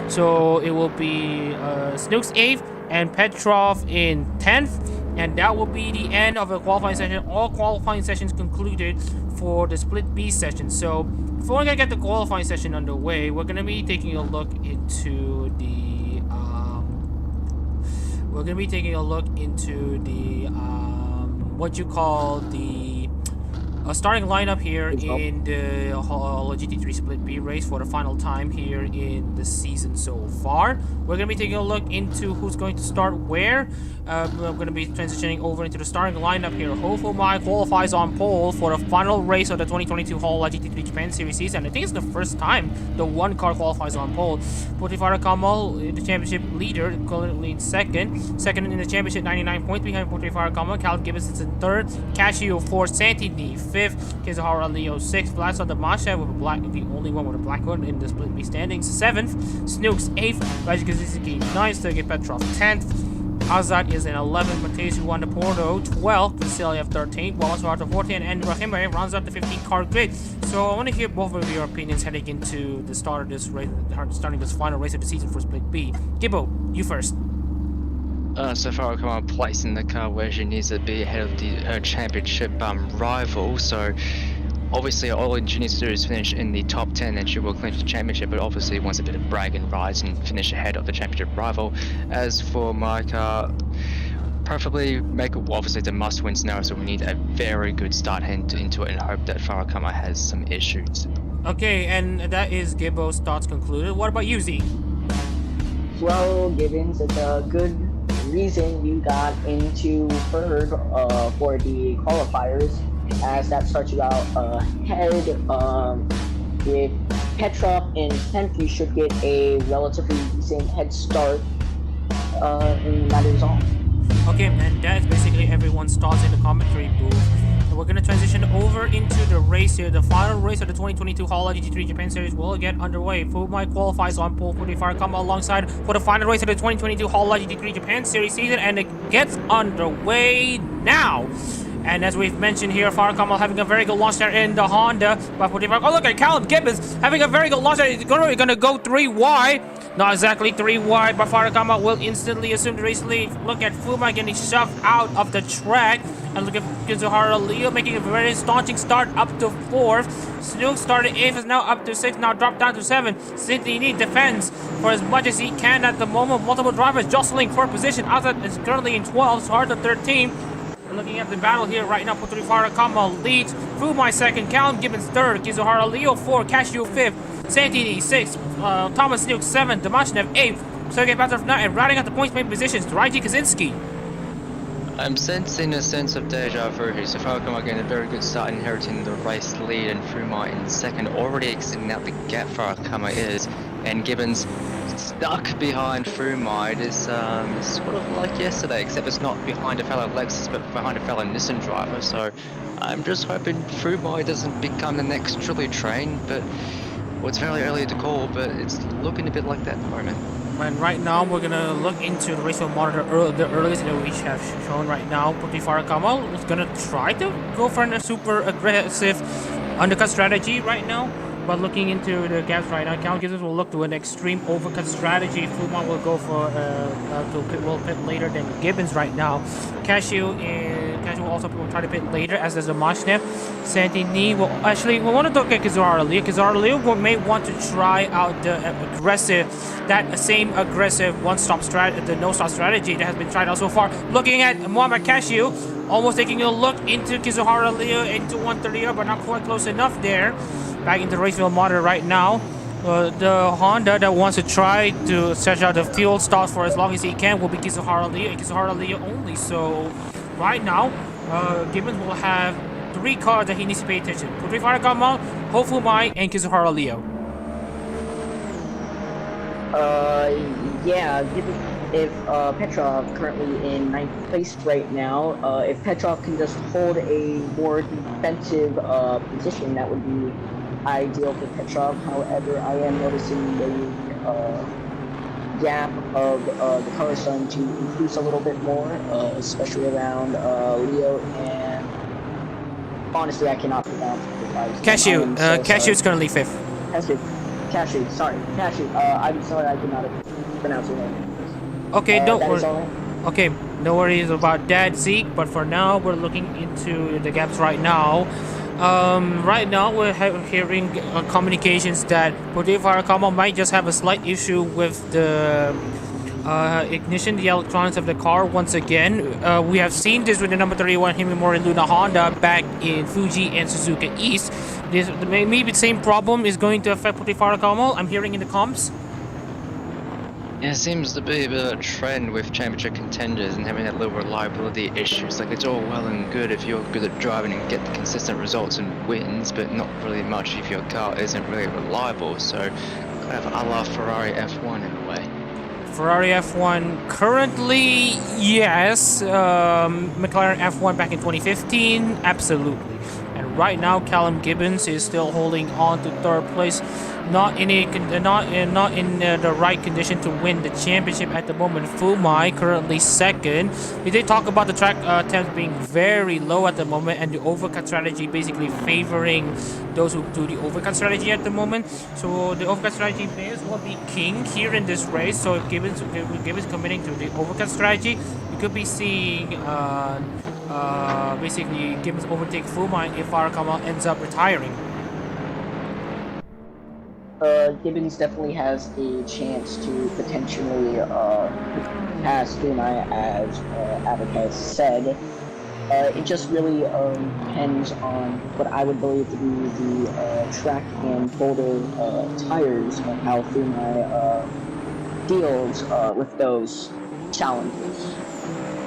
B: So it will be Snooks 8th and Petrov in 10th. And that will be the end of the qualifying session. All qualifying sessions concluded for the Split B session. So before we're going to get the qualifying session underway, we're going to be taking a look into the... what you call the... starting lineup here in the GT3 Split B race for the final time here in the season so far. We're going to be taking a look into who's going to start where. We're going to be transitioning over into the starting lineup here. Hofumai qualifies on pole for the final race of the 2022 Hololive GT3 Japan Series season. I think it's the first time the one car qualifies on pole. Potifara Kamal, the championship leader, currently in second. Second in the championship, 99 points behind Potifara Kamal. Cal Gibbons is in third. Casio 4th. Santini 5th. Kizuhara Leo 6th. Vlad Damashev with a black, the only one with a black one in the Split B standings, 7th. Snooks 8th. Rajiv Kazuki 9th. Sergei Petrov 10th. Azad is in 11th. Mateus Wanda Porto 12th. Vasiliev 13th. Wallace Walter 14th. And Rahim rounds out the 15th car grid. So I want to hear both of your opinions heading into the start of this race, starting this final race of the season for Split B. Gibbo, you first.
C: So far, come on, placing the car where she needs to be ahead of her championship rival. So obviously, all she needs to do is finish in the top 10 and she will clinch the championship, but obviously wants a bit of brag and rise and finish ahead of the championship rival. As for my car, preferably make it obviously the must-win scenario, so we need a very good start into it and hope that Farakama has some issues.
B: Okay, and that is Gibbo's thoughts concluded. What about you, Z?
A: Well, Gibbons, it's a good reason you got into third for the qualifiers, as that starts you out ahead. With Petrov in 10th, you should get a relatively decent head start, and that is all.
B: Okay, and that is basically everyone's thoughts in the commentary booth. And we're going to transition over into the race here. The final race of the 2022 Hololive GT3 Japan Series will get underway. Fumai qualifies on pole for the Farakama alongside for the final race of the 2022 Hololive GT3 Japan Series season, and it gets underway now. And as we've mentioned here, Farakama having a very good launch there in the Honda. But for the oh, look at Callum Gibbons having a very good launch there. He's going to go 3 wide. Not exactly 3 wide, but Farakama will instantly assume the race lead. Look at Fuma getting shoved out of the track. And look at Kizuhara Leo making a very staunching start up to 4th. Snook started 8th, is now up to 6th, now dropped down to 7th. Sintini defends for as much as he can at the moment. Multiple drivers jostling for position. Azad is currently in 12th, Harder 13th. Looking at the battle here right now, Putri Farakama leads. Fumai 2nd, Callum Gibbons 3rd, Kizuhara Leo 4th, Casio 5th, Santini 6th, Thomas Snook 7th, Damashnev 8th, Sergei Petrov 9th, and riding out the points main positions, Raji Kaczynski.
C: I'm sensing a sense of deja vu here. So Farakama getting a very good start, inheriting the race lead, and Fumai in 2nd, already extending out the gap Farakama is, and Gibbons stuck behind Fumai. It is sort of like yesterday, except it's not behind a fellow Lexus, but behind a fellow Nissan driver. So I'm just hoping Fumai doesn't become the next Trilly train, but well, it's very early to call, but it's looking a bit like that at the moment.
B: And right now, we're going to look into the race monitor the earliest that we have shown right now. Putri Farakama is going to try to go for a super aggressive undercut strategy right now. But looking into the gaps right now, Callum Gibbons will look to an extreme overcut strategy. Fuma will go for will pit later than Gibbons right now. Cashew will also try to pit later, as does the Mashnev. Santini will actually want to look at Kizahara Leo. Kizahara Leo may want to try out the same aggressive one-stop strategy, the no-stop strategy that has been tried out so far. Looking at Muhammad Cashew, almost taking a look into Kizahara Leo into 130, but not quite close enough there. Back into Raceville Motor right now. The Honda that wants to try to stretch out the fuel stalls for as long as he can will be Kizahara Leo and Kizahara Leo only. So right now, Gibbons will have 3 cars that he needs to pay attention. Putri Farakamal, Hofumai, and Kizahara Leo.
A: Yeah, if Petrov currently in 9th place right now, if Petrov can just hold a more defensive position, that would be ideal for Petrov. However, I am noticing the gap of the car starting to increase a little bit more, especially around Leo, and honestly, I cannot pronounce the
B: Cashew, Cashew is currently 5th.
A: Cashew, sorry, Cashew. I'm sorry, I cannot pronounce your name.
B: Okay, don't worry. Okay, no worries about that, Zeke. But for now, we're looking into the gaps right now. Right now, we're hearing communications that Putri Farakamal might just have a slight issue with the ignition, the electronics of the car once again. We have seen this with the number 31 Himimori Luna Honda back in Fuji and Suzuka East. This maybe the same problem is going to affect Putri Farakamal. I'm hearing in the comms.
C: Yeah, it seems to be a bit of a trend with championship contenders and having that little reliability issues. Like, it's all well and good if you're good at driving and get the consistent results and wins, but not really much if your car isn't really reliable. So, kind of a la Ferrari F1 in a way.
B: Ferrari F1 currently, yes. McLaren F1 back in 2015, absolutely. And right now, Callum Gibbons is still holding on to 3rd place. Not in the right condition to win the championship at the moment. Fumai currently 2nd. We did talk about the track attempts being very low at the moment, and the overcut strategy basically favoring those who do the overcut strategy at the moment. So the overcut strategy may as well be king here in this race. So if Gibbons committing to the overcut strategy, we could be seeing basically Gibbons overtake Fumai if Farakamal ends up retiring.
A: Gibbons definitely has a chance to potentially pass Fumai, as Adak has said. It just really depends on what I would believe to be the track and boulder tires and how Fumai deals with those challenges.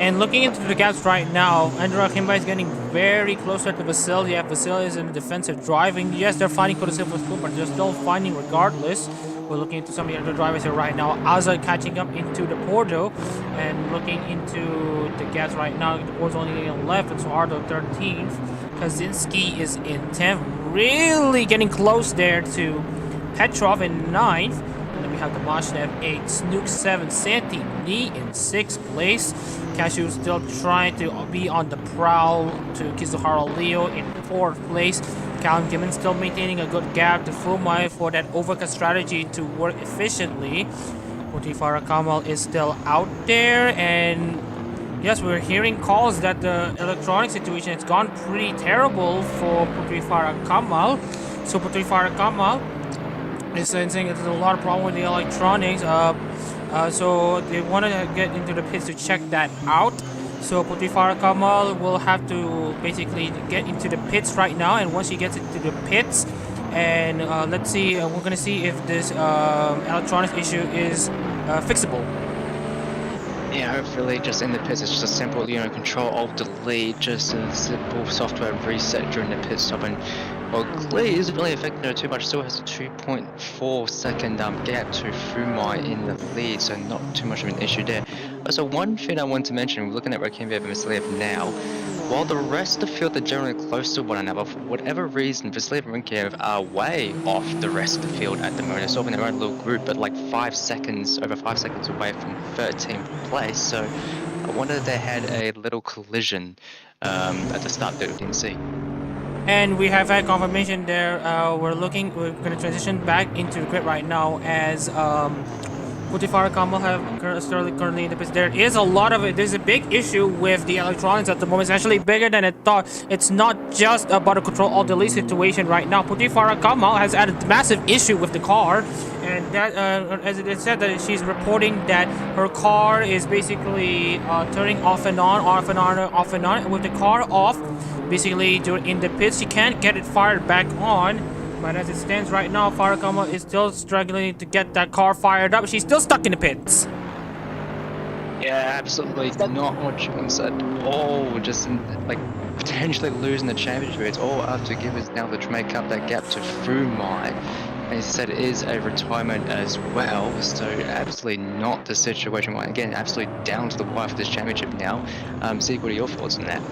B: And looking into the gaps right now, Andrea Kimbai is getting very close to Vasil. Yeah, Vasil is in the defensive driving. Yes, they're fighting for the silver spoon, but they're still fighting regardless. We're looking into some of the other drivers here right now. Azad catching up into the Porto and looking into the gaps right now. The Porto's only in 11th, so Ardo 13th. Kaczynski is in 10th. Really getting close there to Petrov in 9th. And then we have the Mashnev 8th, Snook 7th, Santi Lee in 6th place. Cashew still trying to be on the prowl to Kizahara Leo in 4th place. Callum Gibbons still maintaining a good gap to Fumai for that overcut strategy to work efficiently. Putri Farakamal is still out there, and yes, we're hearing calls that the electronic situation has gone pretty terrible for Putri Farakamal. So Putri Farakamal is saying there's a lot of problem with the electronics. So they want to get into the pits to check that out. So Putri Farakamal will have to basically get into the pits right now, and once she gets into the pits, and let's see, we're gonna see if this electronics issue is fixable.
C: Yeah, hopefully just in the pits it's just a simple, control alt delete, just a simple software reset during the pit stop, and well, Glee isn't really affecting her too much, still has a 2.4 second gap to Fumai in the lead, so not too much of an issue there. So one thing I want to mention, we're looking at Rakimbev and Vasiliev now, while the rest of the field are generally close to one another, for whatever reason, Vasiliev and Rakimbev are way off the rest of the field at the moment. They're sort of in their own little group, but like over 5 seconds away from 13th place, so I wonder if they had a little collision at the start that we didn't see.
B: And we have had confirmation there. We're going to transition back into the grid right now as Putifara Kamal have currently in the pits. There is a lot of it. There's a big issue with the electronics at the moment. It's actually bigger than I thought. It's not just about a control alt delete situation right now. Putifara Kamal has had a massive issue with the car, and that as it said that she's reporting that her car is basically turning off and on, off and on, off and on. And with the car off, basically in the pits, she can't get it fired back on. But as it stands right now, Farakama is still struggling to get that car fired up. She's still stuck in the pits.
C: Yeah, absolutely not what you said. Oh, just like potentially losing the championship. It's all up to Gibbons now to make up that gap to Fumai. And he said it is a retirement as well, so absolutely not the situation. Again, absolutely down to the wire for this championship now. Zeke, what are your thoughts on that?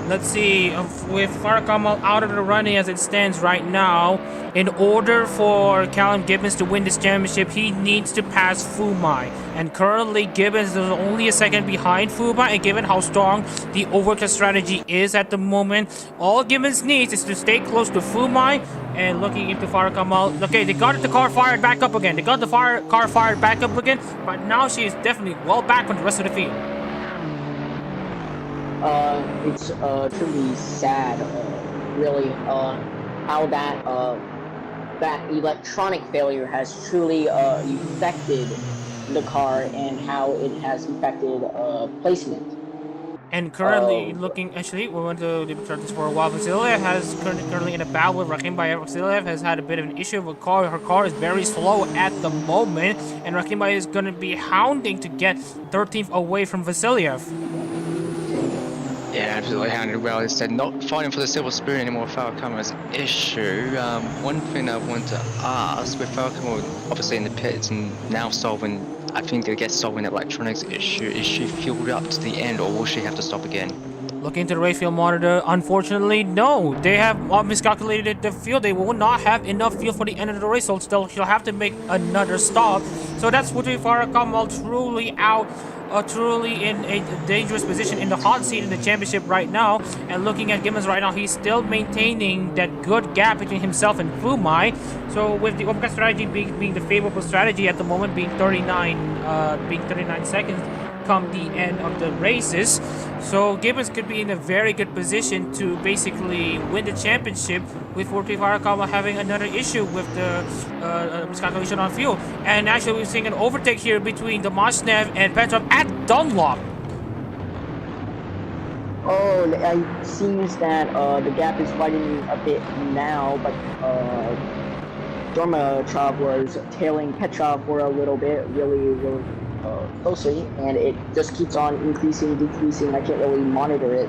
B: Let's see, with Farakamal out of the running as it stands right now, in order for Callum Gibbons to win this championship, he needs to pass Fumai. And currently, Gibbons is only a second behind Fumai, and given how strong the overcut strategy is at the moment, all Gibbons needs is to stay close to Fumai. And looking into Farakamal, okay, they got the car fired back up again. They got the car fired back up again, but now she is definitely well back on the rest of the field.
A: It's truly sad, really, how that electronic failure has truly affected the car and how it has affected placement.
B: And currently looking, actually, we went to start this for a while. Vasiliev has currently in a battle with Rakhim Bayev. Vasiliev has had a bit of an issue with car. Her car is very slow at the moment, and Rakhim Bayev is going to be hounding to get 13th away from Vasiliev.
C: Yeah, absolutely hounded well. He said not fighting for the silver spoon anymore with Falconer's issue. One thing I want to ask, with Falconer obviously in the pits and now solving, I think I guess solving the electronics issue, is she fueled up to the end or will she have to stop again?
B: Looking into the race field monitor, unfortunately, no. They have miscalculated the fuel. They will not have enough fuel for the end of the race, so she'll have to make another stop. So that's Puti Farakamal truly out. Truly in a dangerous position in the hot seat in the championship right now. And looking at Gibbons right now, he's still maintaining that good gap between himself and Fumai. So with the overcut strategy being the favorable strategy at the moment, being 39 seconds come the end of the races. So Gibbons could be in a very good position to basically win the championship, with Forty Farakawa having another issue with the miscalculation on fuel. And actually we're seeing an overtake here between the Mashnev and Petrov at Dunlop.
A: Oh, it seems that the gap is widening a bit now, but Dormatrov was tailing Petrov for a little bit, really closely, and it just keeps on increasing, decreasing. I can't really monitor it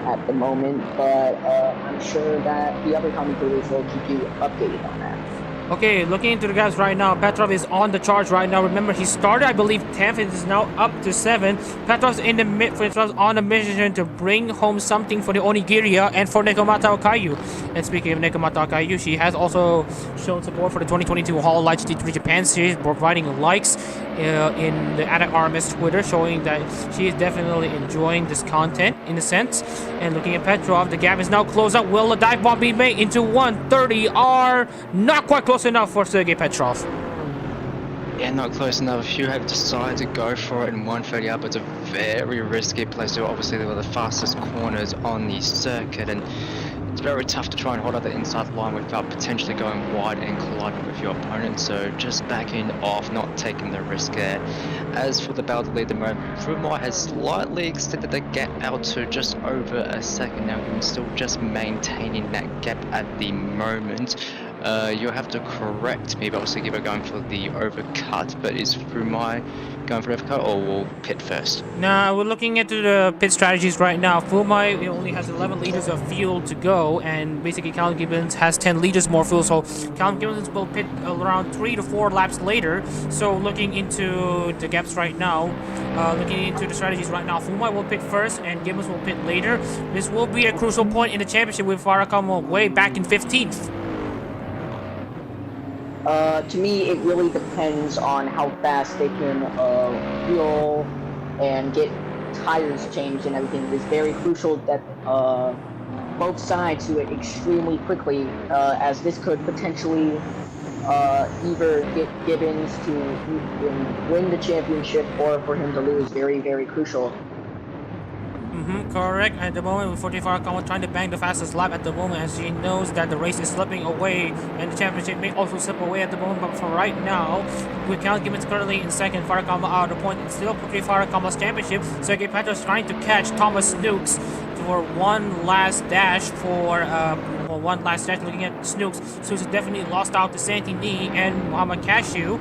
A: at the moment, but I'm sure that the other commentators will keep you updated on that.
B: Okay, looking into the gaps right now, Petrov is on the charge right now. Remember, he started, I believe, 10th. It is now up to 7th. Petrov's in the Petrov's on a mission to bring home something for the Onigiria and for Nekomata Okayu. And speaking of Nekomata Okayu, she has also shown support for the 2022 Hololive GT3 Japan series, providing likes in the Adak-RMS Twitter, showing that she is definitely enjoying this content in a sense. And looking at Petrov, the gap is now closed up. Will a dive bomb be made into 130R? Not quite close enough for Sergei Petrov.
C: Yeah, not close enough. You have decided to go for it in 130 up. It's a very risky place to. Obviously, they were the fastest corners on the circuit, and it's very tough to try and hold up the inside line without potentially going wide and colliding with your opponent. So just backing off, not taking the risk there. As for the battle to lead the moment, Fumai has slightly extended the gap out to just over a second now. He's still just maintaining that gap at the moment. You'll have to correct me, but obviously Gibo going for the overcut, but is Fumai going for overcut or will pit first?
B: Nah, we're looking into the pit strategies right now. Fumai only has 11 liters of fuel to go, and basically Callum Gibbons has 10 liters more fuel, so Callum Gibbons will pit around 3 to 4 laps later. So looking into the gaps right now, looking into the strategies right now, Fumai will pit first and Gibbons will pit later. This will be a crucial point in the championship with Farakam way back in 15th.
A: To me, it really depends on how fast they can fuel and get tires changed and everything. It's very crucial that both sides do it extremely quickly, as this could potentially either get Gibbons to win the championship or for him to lose. Very, very crucial.
B: Correct. At the moment, with 45 Arakawa trying to bang the fastest lap at the moment, as he knows that the race is slipping away and the championship may also slip away at the moment. But for right now, with Cal Gibbons currently in second, Farakawa out of the point, it's still 45 Arakawa's championship. Sergey Petrov's trying to catch Thomas Snooks for one last dash looking at Snooks. Snooks has definitely lost out to Santini and Muhammad Cashew.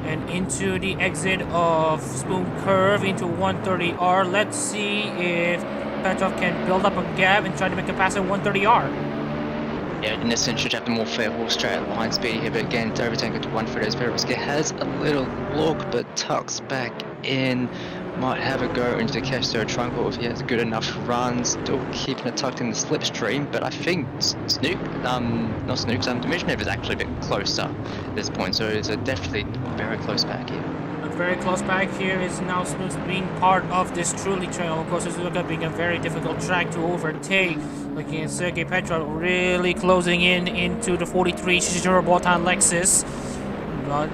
B: And into the exit of Spoon Curve into 130R. Let's see if Petrov can build up a gap and try to make a pass at 130R.
C: Yeah, in this sense, should have the more favorable straight line speed here, but again, to overtake it to 130 Perovsky has a little look, but tucks back in. Might have a go into the Castro Triangle if he has good enough runs, still keeping it tucked in the slipstream, but I think Dimitriev is actually a bit closer at this point, so it's definitely very close back here.
B: A very close back here is now Snooks being part of this truly trail. Of course, Suzuka being a very difficult track to overtake. Looking at Sergey Petrov really closing in into the 43 Shishiro-Botan Lexus.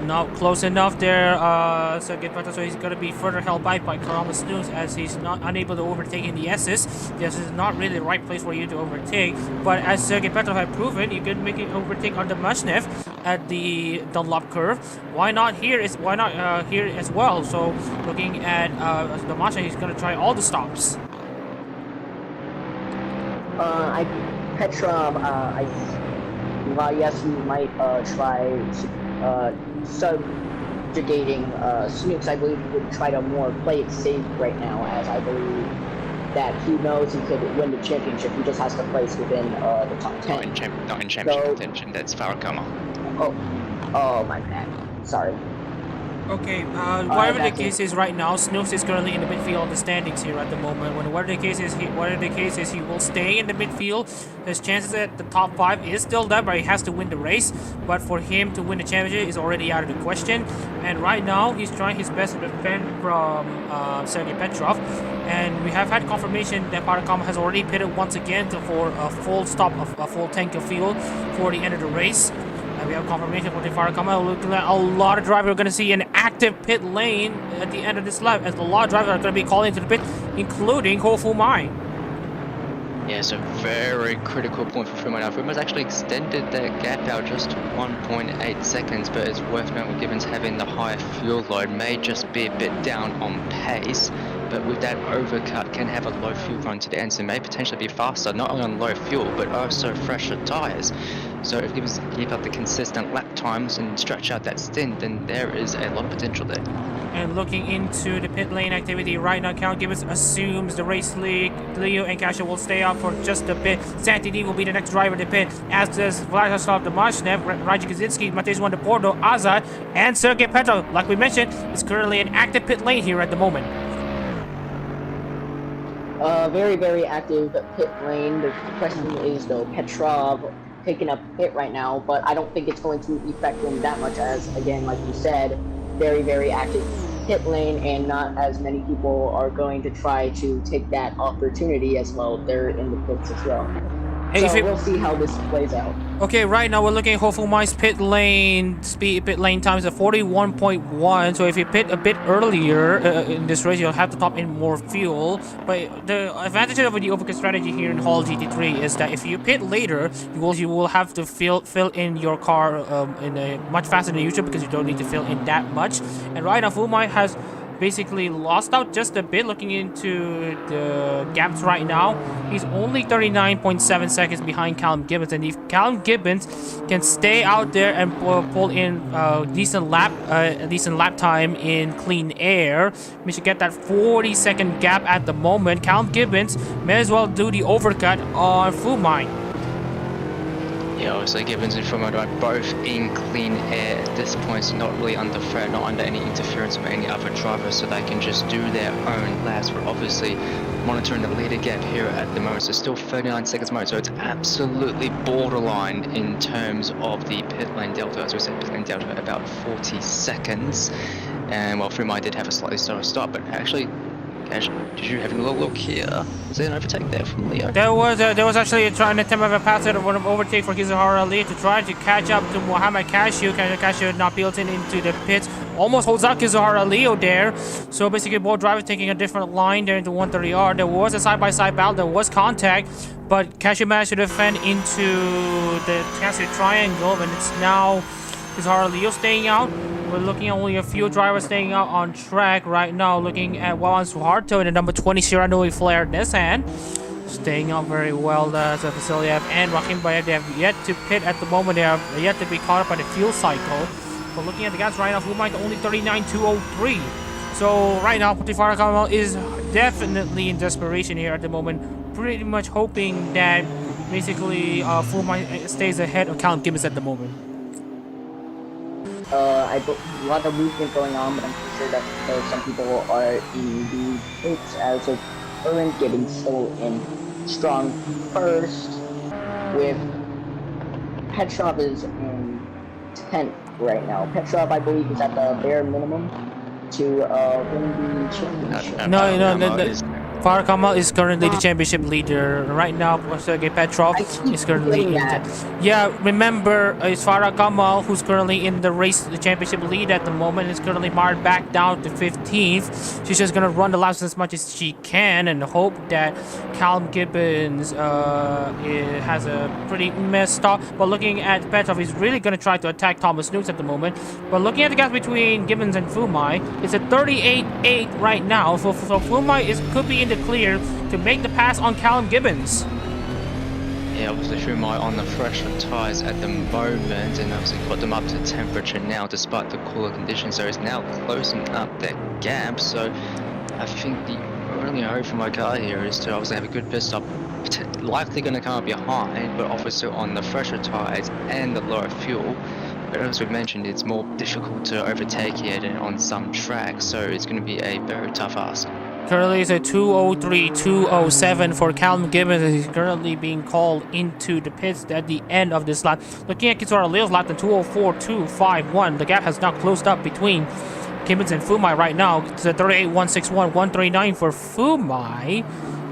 B: Not close enough there, Sergey Petrov, so he's going to be further held back by Karama Snooks as he's not unable to overtake in the S's. The S is not really the right place for you to overtake, but as Sergey Petrov had proven, you can make it overtake on the Mashnev at the Dunlop curve. Why not here as well? So looking at the Mashnev, he's going to try all the stops.
A: Petrov, yes, he might try subjugating Snooks. I believe he would try to more play it safe right now, as I believe that he knows he could win the championship. He just has to place within the top 10.
C: Not in championship contention, that's Farakawa.
A: Oh, my bad. Sorry.
B: Okay, whatever the case is right now, Snooks is currently in the midfield of the standings here at the moment. Whatever the case is, he will stay in the midfield. His chances at the top 5 is still there, but he has to win the race. But for him to win the championship is already out of the question. And right now, he's trying his best to defend from Sergey Petrov. And we have had confirmation that Parakama has already pitted once again for a full stop of a full tank of fuel for the end of the race. And we have confirmation for the Farakama. Looking at a lot of drivers are going to see an active pit lane at the end of this lap, as a lot of drivers are going to be calling to the pit, including Hofumai.
C: Yeah, so very critical point for Fumai now. Fumai's actually extended that gap out just to 1.8 seconds, but it's worth noting with Gibbons having the higher fuel load, may just be a bit down on pace, but with that overcut can have a low fuel run to the end, so may potentially be faster, not only on low fuel, but also fresher tyres. So if Gibbons can keep up the consistent lap times and stretch out that stint, then there is a lot of potential there.
B: And looking into the pit lane activity right now, Count Gibbons assumes the race lead. Leo and Kasha will stay out for just a bit. Santini will be the next driver to pit, as does Vladislav Domashnev, Raji Kaczynski, Matej Wanderporto, Azad, and Sergey Petrov. Like we mentioned, is currently an active pit lane here at the moment.
A: Very, very active pit lane. The question is, though, Petrov taking a pit right now, but I don't think it's going to affect him that much, as, again, like you said, very, very active pit lane, and not as many people are going to try to take that opportunity as well. They're in the pits as well.
B: Hey,
A: so we'll see how this plays out.
B: Okay, right now we're looking at Hofumai's pit lane times at 41.1. So if you pit a bit earlier in this race, you'll have to top in more fuel. But the advantage of the overcut strategy here in Hall GT3 is that if you pit later, you will have to fill in your car in a much faster than usual, because you don't need to fill in that much. And right now, Hofumai has basically lost out just a bit. Looking into the gaps right now, he's only 39.7 seconds behind Callum Gibbons, and if Callum Gibbons can stay out there and pull in a decent lap time in clean air, we should get that 40-second gap at the moment. Callum Gibbons may as well do the overcut on Fumai.
C: Yeah, obviously Gibbons and Fumai are both in clean air at this point, so not really under threat, not under any interference of any other drivers, so they can just do their own laps. We're obviously monitoring the leader gap here at the moment, so still 39 seconds more, so it's absolutely borderline in terms of the pit lane delta. As we said, pit lane delta about 40 seconds, and while Fumai did have a slightly slower start, but actually Cash, did you have a little look here? Was there an overtake there from Leo?
B: There was actually an attempt of a pass of an overtake for Kizuhara Ali to try to catch up to Muhammad Cashew. Cashew not built into the pits. Almost holds out Kizuhara Leo there. So basically both drivers taking a different line there into 130R. There was a side-by-side battle. There was contact. But Cashew managed to defend into the Cashew triangle. And it's now Kizuhara Leo staying out. We're looking at only a few drivers staying out on track right now. Looking at Wawan Suharto in the number 20 Shiranui Flare Nissan. Staying out very well as a Vasilyev and Rahim Bayev. They have yet to pit at the moment. They have yet to be caught up by the fuel cycle. But looking at the gas right now, Fumai only 39.203. So right now, Putifara Kamal is definitely in desperation here at the moment. Pretty much hoping that basically Fumai stays ahead of Callum Gibbons at the moment.
A: A lot of movement going on, but I'm pretty sure that some people are in the pits as of current, getting still in strong first, with Petrov is in 10th right now. Petrov, I believe, is at the bare minimum to win the championship.
B: No. Farah Kamal is currently the championship leader. Right now, Sergei Petrov is currently in that. Yeah, remember, it's Farah Kamal who's currently in the race, the championship lead at the moment. Is currently marred back down to 15th. She's just gonna run the laps as much as she can and hope that Callum Gibbons has a pretty messed up. But looking at Petrov, he's really gonna try to attack Thomas Newts at the moment. But looking at the gap between Gibbons and Fumai, it's a 38.8 right now. So Fumai could be in the clear to make the pass on Callum Gibbons.
C: Yeah, obviously Shumai on the fresher tyres at the moment, and obviously got them up to temperature now despite the cooler conditions, so it's now closing up that gap. So I think the only hope for my car here is to obviously have a good pit stop, likely going to come up behind, but obviously on the fresher tyres and the lower fuel. But as we mentioned, it's more difficult to overtake here than on some tracks, so it's going to be a very tough ask.
B: Currently it's a 2:03.207 for Callum Gibbons. He's currently being called into the pits at the end of this lap. Looking at Kizuhara Leo's lap, the 2:04.251. The gap has now closed up between Gibbons and Fumai right now. It's a 38.161, 139 for Fumai.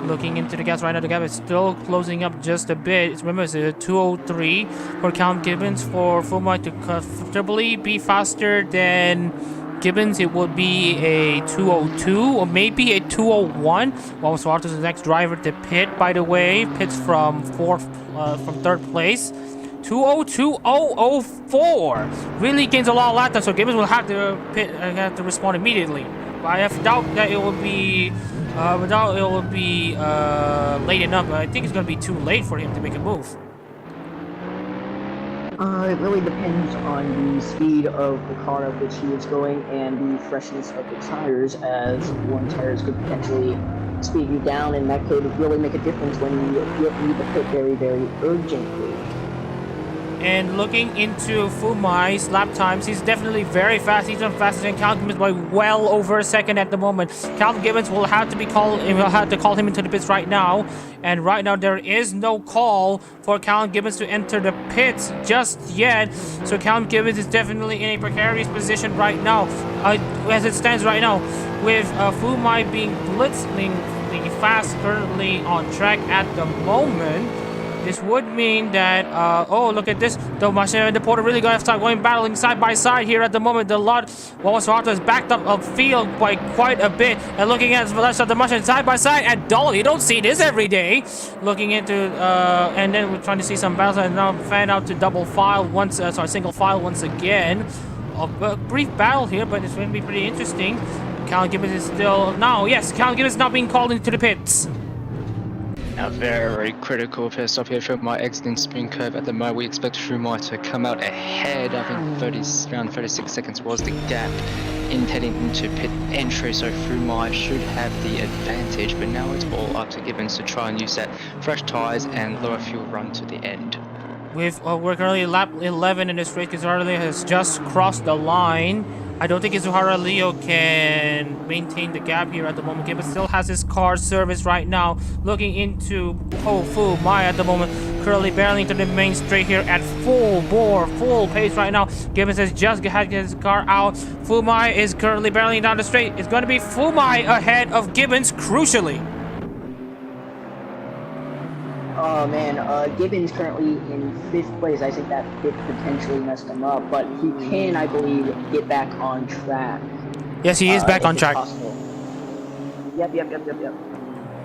B: Looking into the gas right now, the gap is still closing up just a bit. Remember, it's a 2:03 for Callum Gibbons. For Fumai to comfortably be faster than Gibbons, it would be a 2:02 or maybe a 2:01. Well, Suarez is the next driver to pit, by the way. Pits from third place. 2:02.004. Really gains a lot of lap time, so Gibbons will have to respond immediately. But I have doubt that it will be late enough. I think it's going to be too late for him to make a move.
A: It really depends on the speed of the car of which he is going and the freshness of the tires, as worn tires could potentially speed you down, and that could really make a difference when you need to pit very, very urgently.
B: And looking into Fumai's lap times, he's definitely very fast. He's faster than Callum Gibbons by well over a second at the moment. Callum Gibbons will have to call him into the pits right now. And right now there is no call for Callum Gibbons to enter the pits just yet. So Callum Gibbons is definitely in a precarious position right now, as it stands right now, with Fumai being blitzingly fast currently on track at the moment. This would mean that, oh, look at this. The machine and the Porter really going to start battling side by side here at the moment. The lot, Wawasawato is backed up of field by quite a bit. And looking at the machine side by side at Dolly. You don't see this every day. Looking into, and then we're trying to see some battles. And now fan out to double file once, single file once again. A brief battle here, but it's going to be pretty interesting. Callum Gibbons is still, Callum Gibbons is not being called into the pits.
C: A very critical pit stop here for my exiting spin curve at the moment. We expect Shumai to come out ahead. I think around 36 seconds was the gap in heading into pit entry, so Shumai should have the advantage, but now it's all up to Gibbons to try and use that fresh tyres and lower fuel run to the end.
B: We're currently lap 11 in this race. Kizuhara has just crossed the line. I don't think Izuhara Leo can maintain the gap here at the moment. Gibbons still has his car service right now. Looking into Fu Mai at the moment. Currently barreling to the main straight here at full bore, full pace right now. Gibbons has just had his car out. Fu Mai is currently barreling down the straight. It's going to be Fu Mai ahead of Gibbons, crucially.
A: Oh man, Gibbons currently in 5th place. I think that 5th potentially messed him up, but he can, I believe, get back on track.
B: Yes, he is back on track.
A: Possible. Yep.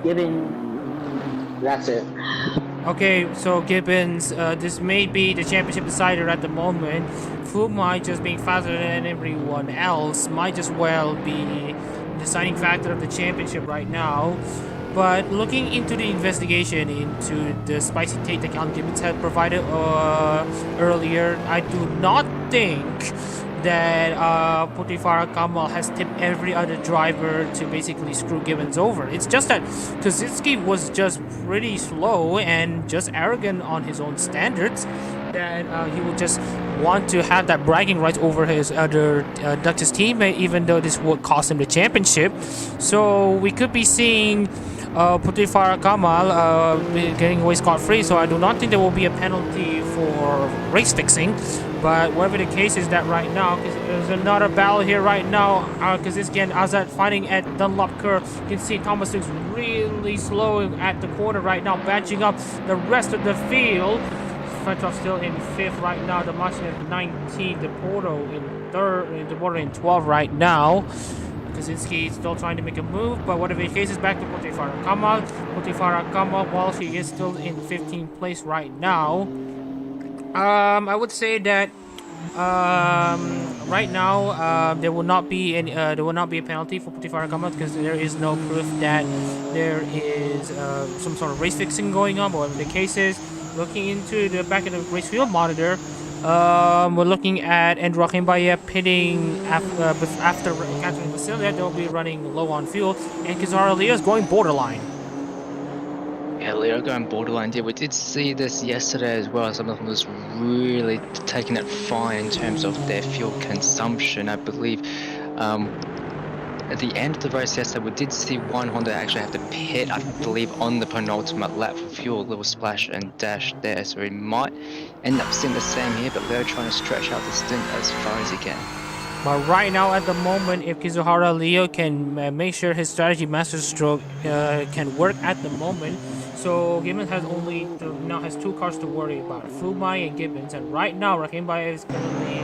A: Gibbons, that's it.
B: Okay, so Gibbons, this may be the championship decider at the moment. Fu Mai just being faster than everyone else might as well be the deciding factor of the championship right now. But looking into the investigation into the spicy take that Count Gibbons had provided earlier, I do not think that Potifara Kamal has tipped every other driver to basically screw Gibbons over. It's just that Kaczynski was just pretty slow and just arrogant on his own standards, that he would just want to have that bragging rights over his other Ductus teammate, even though this would cost him the championship. So we could be seeing Potifara Kamal getting away scot-free, so I do not think there will be a penalty for race fixing. But whatever the case is, that right now, because there's another battle here right now, Kaczynski and Azad fighting at Dunlop Curve. You can see Thomas looks really slow at the corner right now, batching up the rest of the field. Frenchov still in 5th right now, the Martin at 19th, the Porto in 3rd, the Porto in 12th right now. Kaczynski is still trying to make a move, but whatever the case is, back to Potifara Kamal. Potifara Kamal, while she is still in 15th place right now. I would say that right now there will not be any there will not be a penalty for Potifara Kamal, because there is no proof that there is some sort of race fixing going on. But whatever the case is, looking into the back of the race field monitor, we're looking at Andrew Akinbayev pitting after Catherine Vasilia. They'll be running low on fuel, and Kizara Leo is going borderline.
C: Yeah, Leo going borderline. Yeah, we did see this yesterday as well. Some of them was really taking it fine in terms of their fuel consumption. I believe at the end of the race yesterday, we did see one Honda actually have to pit, I believe, on the penultimate lap for fuel. A little splash and dash there, so we might end up seeing the same here, but Leo trying to stretch out the stint as far as he can.
B: But right now, at the moment, if Kizuhara Leo can make sure his strategy master stroke can work at the moment, so Gibbons has now has 2 cars to worry about, Fumai and Gibbons, and right now Rakhimbayev is currently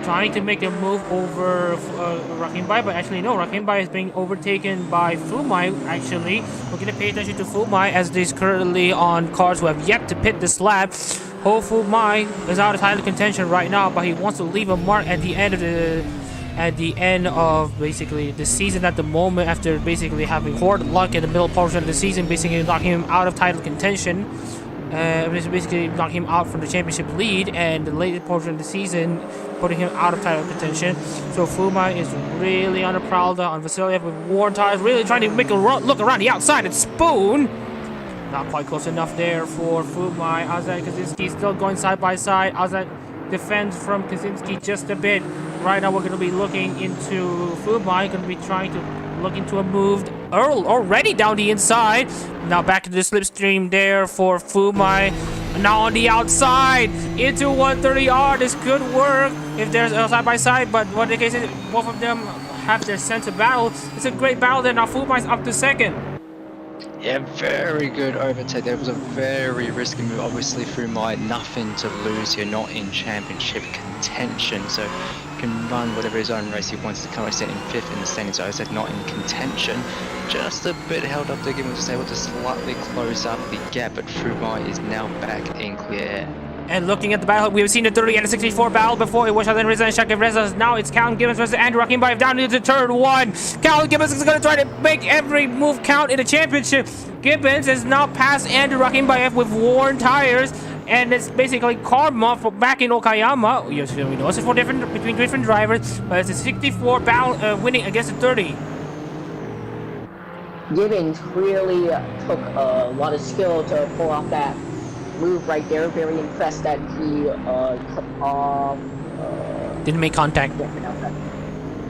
B: trying to make a move over Rakhimbayev, but actually no, Rakhimbayev is being overtaken by Fumai. Actually, we're going to pay attention to Fumai as he's currently on cars who have yet to pit this lap. Fumai is out of title contention right now, but he wants to leave a mark at the end of basically the season at the moment, after basically having horrid luck in the middle portion of the season, basically knocking him out of title contention, basically knocking him out from the championship lead, and the later portion of the season putting him out of title contention. So Fumai is really on the prowl on Vasiliev with worn tires, really trying to make a look around the outside and spoon. Not quite close enough there for Fumai. Azad and Kaczynski still going side by side. Azad defends from Kaczynski just a bit. Right now we're going to be looking into Fumai, going to be trying to look into a move already down the inside. Now back to the slipstream there for Fumai. Now on the outside into 130R. This could work if there's a side by side, but what the case is, both of them have their sense of battle. It's a great battle there. Now Fumai's up to 2nd.
C: Yeah, very good overtake. That was a very risky move. Obviously, Fumai, nothing to lose here, not in championship contention. So he can run whatever his own race he wants. To currently sit in 5th in the standings. So I said not in contention. Just a bit held up there, given was able to slightly close up the gap. But Fumai is now back in clear air.
B: And looking at the battle, we've seen the 30 and the 64 battle before. It was Shadan Reza and Shakib Reza. Now it's Count Gibbons versus Andrew Akinbayev down into turn 1. Count Gibbons is going to try to make every move count in the championship. Gibbons is now past Andrew Akinbayev with worn tires, and it's basically karma for back in Okayama. Yes, we know it's for between different drivers, but it's a 64 battle winning against a 30.
A: Gibbons really took a lot of skill to pull off that move right there. Very impressed that he
B: didn't make contact.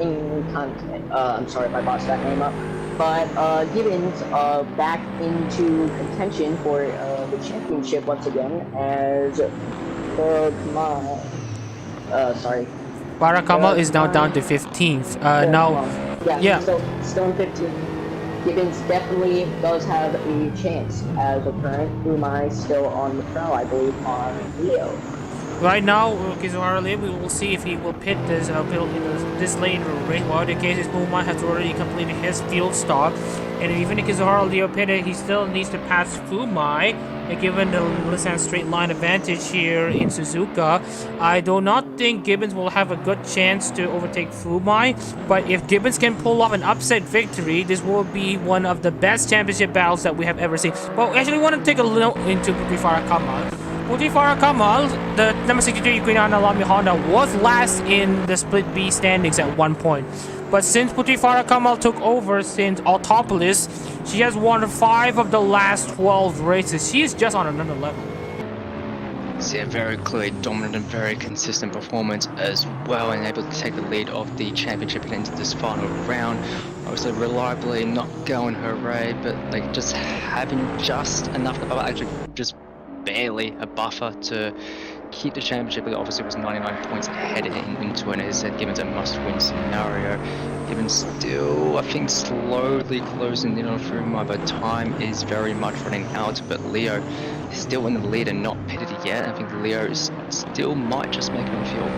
A: I'm sorry if I botched that name up. But Gibbons back into contention for the championship once again as
B: Barakamal is now down to 15th.
A: Still in 15th. Gibbons definitely does have a chance as a current Umai still on the prowl, I believe, on Leo.
B: Right now, Kizuhara Leo, we will see if he will pit this this lane race. While the case is Umai has already completed his field stop, and even if Kizuhara Leo pitted, he still needs to pass Fumai. And given the Nissan straight line advantage here in Suzuka, I do not think Gibbons will have a good chance to overtake Fumai. But if Gibbons can pull off an upset victory, this will be one of the best championship battles that we have ever seen. But actually, I want to take a look into Putifara Kamal. Putifara Kamal, the number 63 Equinana Lamy Honda, was last in the Split B standings at one point. But since Putifara Kamal took over since Autopolis, she has won 5 of the last 12 races. She is just on another level.
C: See a very clearly dominant and very consistent performance as well, and able to take the lead of the championship into this final round. Obviously reliably not going her way, but like just having just enough of actually just barely a buffer to keep the championship. It obviously was 99 points ahead into it, and as I said, Gibbons a must-win scenario. Gibbons still, I think, slowly closing in on Fumai, but time is very much running out. But Leo is still in the lead and not pitted yet. I think Leo is still might just make it on field.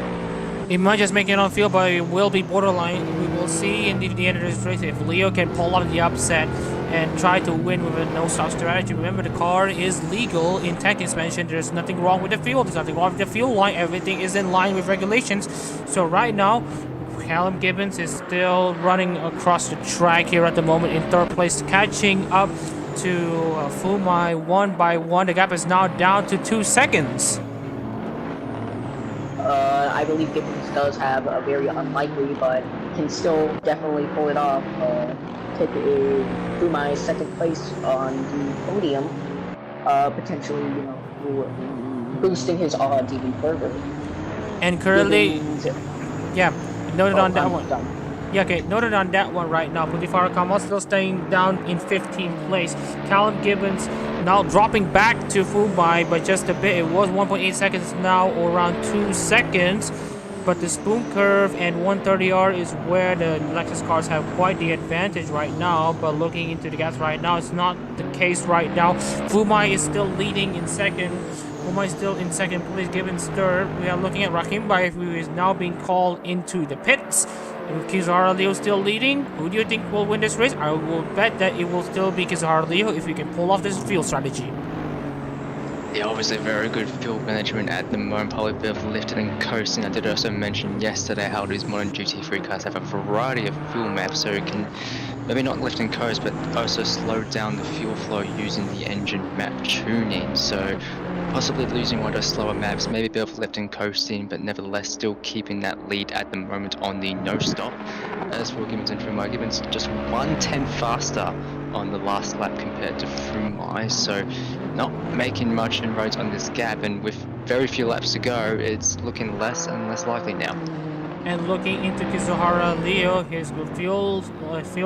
B: It might just make it on field, but it will be borderline. We will see in the end of this race if Leo can pull off the upset and try to win with a no-stop strategy. Remember, the car is legal in tech expansion. There's nothing wrong with the fuel. There's nothing wrong with the fuel line. Everything is in line with regulations. So right now, Callum Gibbons is still running across the track here at the moment in third place, catching up to Fumai one by one. The gap is now down to 2 seconds.
A: I believe Gibbons does have a very unlikely, but can still definitely pull it off. Take Fumai's second place on the podium, potentially, boosting his odds even further.
B: And currently, noted on that one.
A: Done.
B: Yeah, okay, noted on that one right now. Putifara Kamal still staying down in 15th place. Callum Gibbons now dropping back to Fumai by just a bit. It was 1.8 seconds now, or around 2 seconds. But the spoon curve and 130R is where the Lexus cars have quite the advantage right now. But looking into the gaps right now, it's not the case right now. Fumai is still leading in second. Fumai is still in second place, Gibbons third. We are looking at Rakim Bayev, who is now being called into the pits. And Kizuhara Leo still leading. Who do you think will win this race? I will bet that it will still be Kizuhara Leo if we can pull off this field strategy.
C: Yeah, obviously very good field management at the moment, probably a bit of lifting and coasting. I did also mention yesterday how these modern GT3 cars have a variety of fuel maps, so it can maybe not lift and coast, but also slow down the fuel flow using the engine map tuning. So possibly losing one of those slower maps, maybe a bit of lift and coasting, but nevertheless still keeping that lead at the moment on the no stop. As for Gibbons and Fumai, Gibbons just 1/10 faster on the last lap compared to Fumai, so not making much inroads on this gap, and with very few laps to go, it's looking less and less likely now.
B: And looking into Kizuhara Leo, his fuel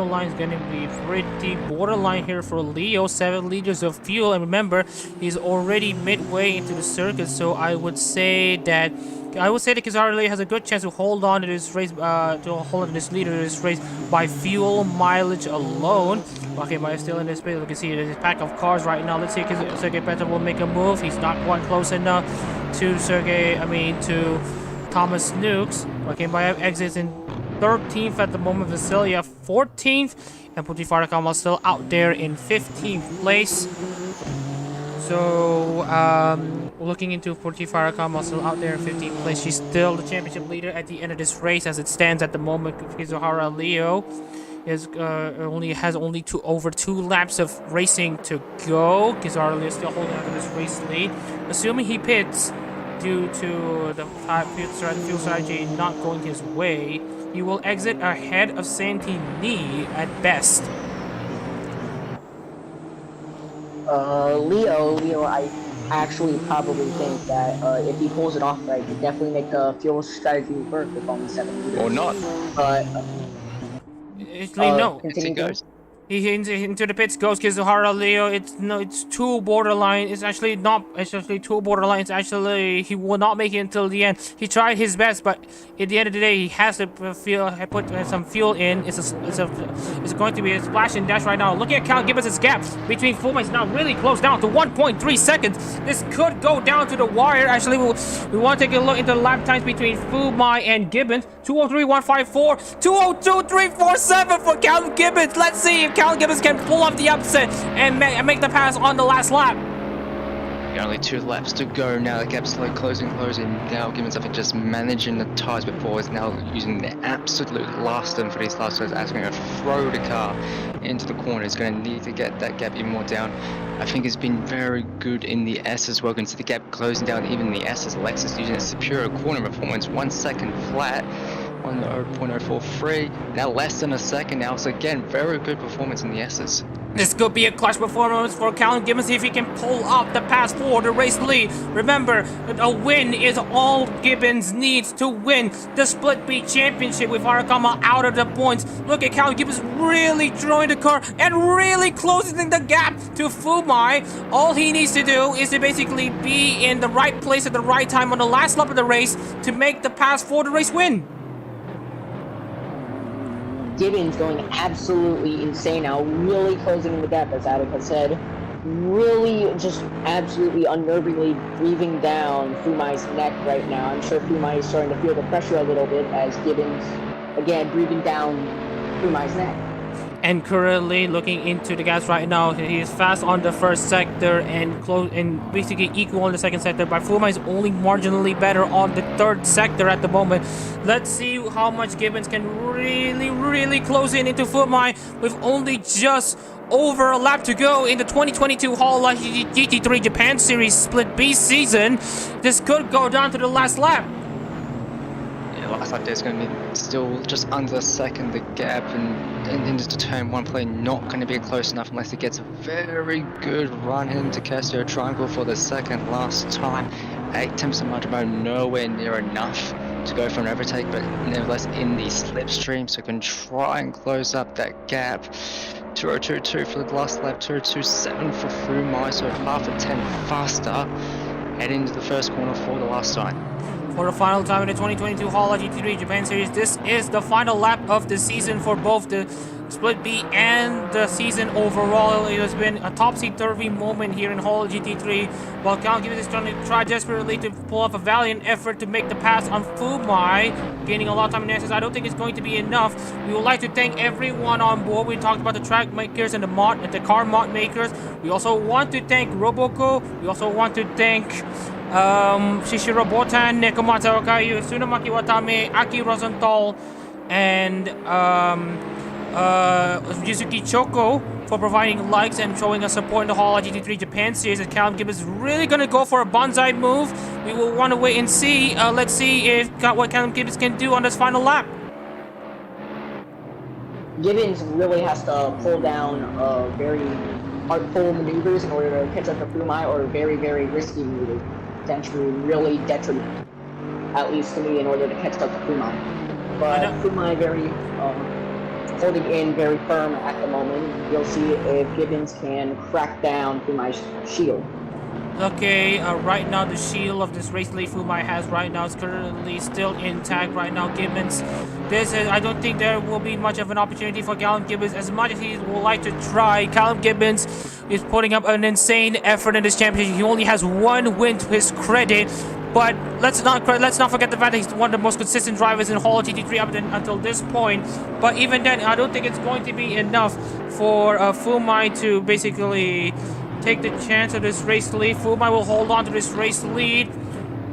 B: line is going to be pretty borderline here for Leo. 7 liters of fuel, and remember, he's already midway into the circuit, so I would say that Kizuhara Leo has a good chance to hold on to this race, this leader of this race by fuel mileage alone. Okay, but he's still in this space. You can see there's a pack of cars right now. Let's see if Sergey Petrov will make a move. He's not quite close enough to to Thomas Nukes. Okay, Bayev exits in 13th at the moment. Vasilia 14th, and Putifara Kamal still out there in 15th place. So, looking into Putifara Kamal still out there in 15th place. She's still the championship leader at the end of this race as it stands at the moment. Kizuhara Leo is has over 2 laps of racing to go. Kizuhara Leo is still holding on to this race lead. Assuming he pits due to the fuel strategy not going his way, he will exit ahead of Santini at best.
A: Leo, actually probably think that if he pulls it off right, he definitely make the fuel strategy work with only 7 liters.
C: Or not.
A: But
B: Actually, no.
A: continue.
C: It goes.
B: He into the pits goes Kizuhara Leo. It's too borderline. It's actually not. It's actually too borderline. It's actually he will not make it until the end. He tried his best, but at the end of the day, he has to put some fuel in. It's going to be a splash and dash right now. Looking at Count Gibbons' gap between Fuma is now really close down to 1.3 seconds. This could go down to the wire. Actually, we want to take a look into the lap times between Fumai and Gibbons. 203.154, 202.347 for Count Gibbons. Let's see if Count Gibbons can pull off the upset and make the pass on the last lap.
C: Only 2 laps to go now. The gap's slowly closing. Now Gibbons, I think, just managing the tyres before is now using the absolute last of them for these last ones. Asking to throw the car into the corner. He's going to need to get that gap even more down. I think he's been very good in the S as well. You can see the gap closing down even the S as Lexus using a superior corner performance. 1 second flat on the 0.043. Now less than a second now. So again, very good performance in the S's.
B: This could be a clutch performance for Count Gibbons if he can pull off the pass for the race lead. Remember, a win is all Gibbons needs to win the Split B Championship with Arakama out of the points. Look at Count Gibbons really throwing the car and really closing the gap to Fumai. All he needs to do is to basically be in the right place at the right time on the last lap of the race to make the pass for the race win.
A: Gibbons going absolutely insane now, really closing the gap, as Adak has said. Really just absolutely unnervingly breathing down Fumai's neck right now. I'm sure Fumai is starting to feel the pressure a little bit as Gibbons, again, breathing down Fumai's neck.
B: And currently looking into the gas right now, he is fast on the first sector and close and basically equal on the second sector, but Fuma is only marginally better on the third sector at the moment. Let's see how much Gibbons can really close in into Fuma with only just over a lap to go in the 2022 Hololive GT3 Japan Series Split B season. This could go down to the last lap.
C: Last lap there's going to be still just under a second the gap, and into turn 1 play not going to be close enough unless he gets a very good run into Casio Triangle for the second last time. 8 margin mode, nowhere near enough to go for an overtake, but nevertheless in the slipstream, so can try and close up that gap. 2022 for the last lap, 2027 for Fumai, so half a 10 faster heading into the first corner for the last time.
B: For the final time in the 2022 Hololive GT3 Japan Series, this is the final lap of the season for both the Split B and the season overall. It has been a topsy-turvy moment here in Hololive GT3, while Count Gibbons is trying to try desperately to pull off a valiant effort to make the pass on Fumai, gaining a lot of time in essence. I don't think it's going to be enough. We would like to thank everyone on board. We talked about the track makers and the car mod makers. We also want to thank Roboko. We also want to thank Shishiro Botan, Nekomata Okayu, Tsunamaki Watame, Aki Rosenthal, and Yuzuki Choco for providing likes and showing us support in the Hololive GT3 Japan Series. And Count Gibbons is really going to go for a bonsai move. We will want to wait and see. Let's see if what Count Gibbons can do on this final lap.
A: Gibbons really has to pull down very artful maneuvers in order to catch up to Fumai, or very risky maneuvers. Potentially really detriment, at least to me, in order to catch up to Fumai. But Fumai very holding in very firm at the moment. You'll see if Gibbons can crack down Fumai's shield.
B: Okay, right now the shield of this race lead Fumai has right now is currently still intact right now. Gibbons, I don't think there will be much of an opportunity for Callum Gibbons. As much as he would like to try, Callum Gibbons is putting up an insane effort in this championship. He only has 1 win to his credit, but let's not forget the fact that he's one of the most consistent drivers in Hololive GT3 up until this point. But even then, I don't think it's going to be enough for Fumai to basically take the chance of this race lead. Fumai will hold on to this race lead,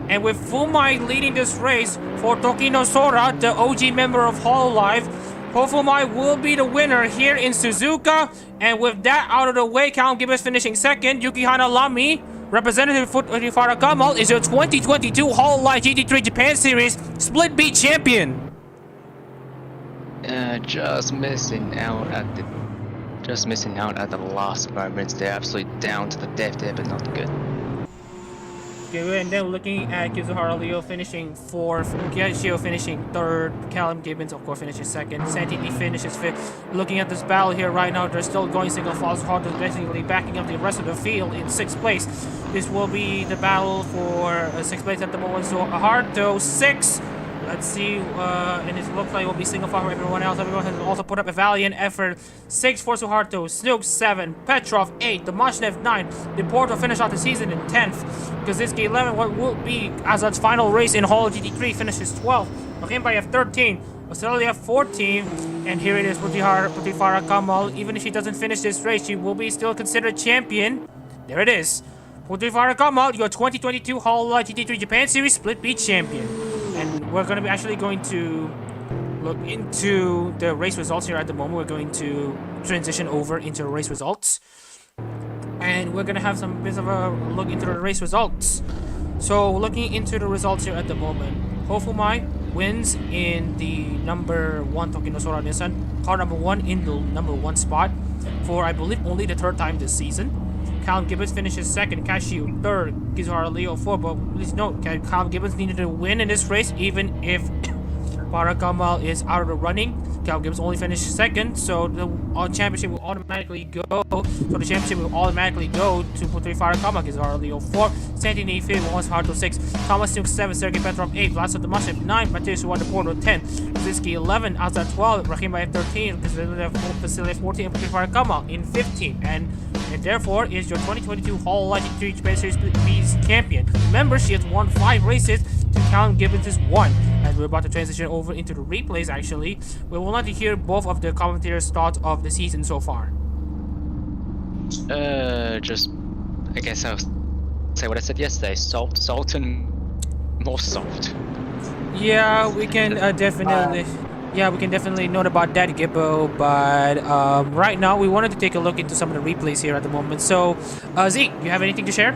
B: and with Fumai leading this race for Tokino Sora, the OG member of Hololive, Fumai will be the winner here in Suzuka. And with that out of the way, Count Gibbons finishing second. Yukihana Lami, representative for Farakamal, is your 2022 Hololive GT3 Japan Series Split B champion.
C: Just missing out at the last moments. They're absolutely down to the death there, but not good.
B: good. And then looking at Kizuhara Leo finishing 4th, Gashio finishing 3rd, Callum Gibbons of course finishes 2nd, Santini finishes 5th. Looking at this battle here right now, they're still going single file. Hard is basically backing up the rest of the field in 6th place. This will be the battle for 6th place at the moment. So Harto 6. Let's see, and it looks like it will be single file for everyone else. Everyone has also put up a valiant effort. 6 for Suharto, Snook 7, Petrov 8, Domashnev 9, Deporto finished out the season in 10th. Kaczynski 11, what will be Azad's final race in Holo GT3 finishes 12th. Rakhimbayev 13, Australia 14, and here it is Putifara Kamal. Even if she doesn't finish this race, she will be still considered champion. There it is. Putifara Kamal, your 2022 Holo GT3 Japan Series Split B champion. And we're going to be actually going to look into the race results here at the moment. We're going to transition over into race results. And we're going to have some bit of a look into the race results. So looking into the results here at the moment. Hofumai wins in the number 1 Tokinosora Nissan. Car number 1 in the number 1 spot for I believe only the 3rd time this season. Callum Gibbons finishes 2nd, Cashew 3rd, Kizuhara Leo 4th, but please note, Callum Gibbons needed to win in this race even if Parakamal is out of the running. Callum Gibbons only finished 2nd, so the championship will automatically go. to Putri Farakamal, Kizuhara Leo 4th, Santini 5th, Wallace Harto 6th, Thomas Snook 7th, Sergei Petrov 8th, Vlasa Domashnev 9th, Mateus Suwanda 10th, Kaczynski 11th, Azad 12th, Rakhimbayev 13th, Vasiliev 14th, and Putri Farakamal in 15th, and therefore is your 2022 Holo GT3 Japan Series B's champion. Remember, she has won 5 races to Callum Gibbons is 1. As we're about to transition over into the replays, actually, we will not hear both of the commentators' thoughts of the season so far.
C: I guess I'll say what I said yesterday. Salt, and more salt.
B: Yeah, we can definitely. Yeah, we can definitely note about that, Gibbo, but right now we wanted to take a look into some of the replays here at the moment. So, Zeke, you have anything to share?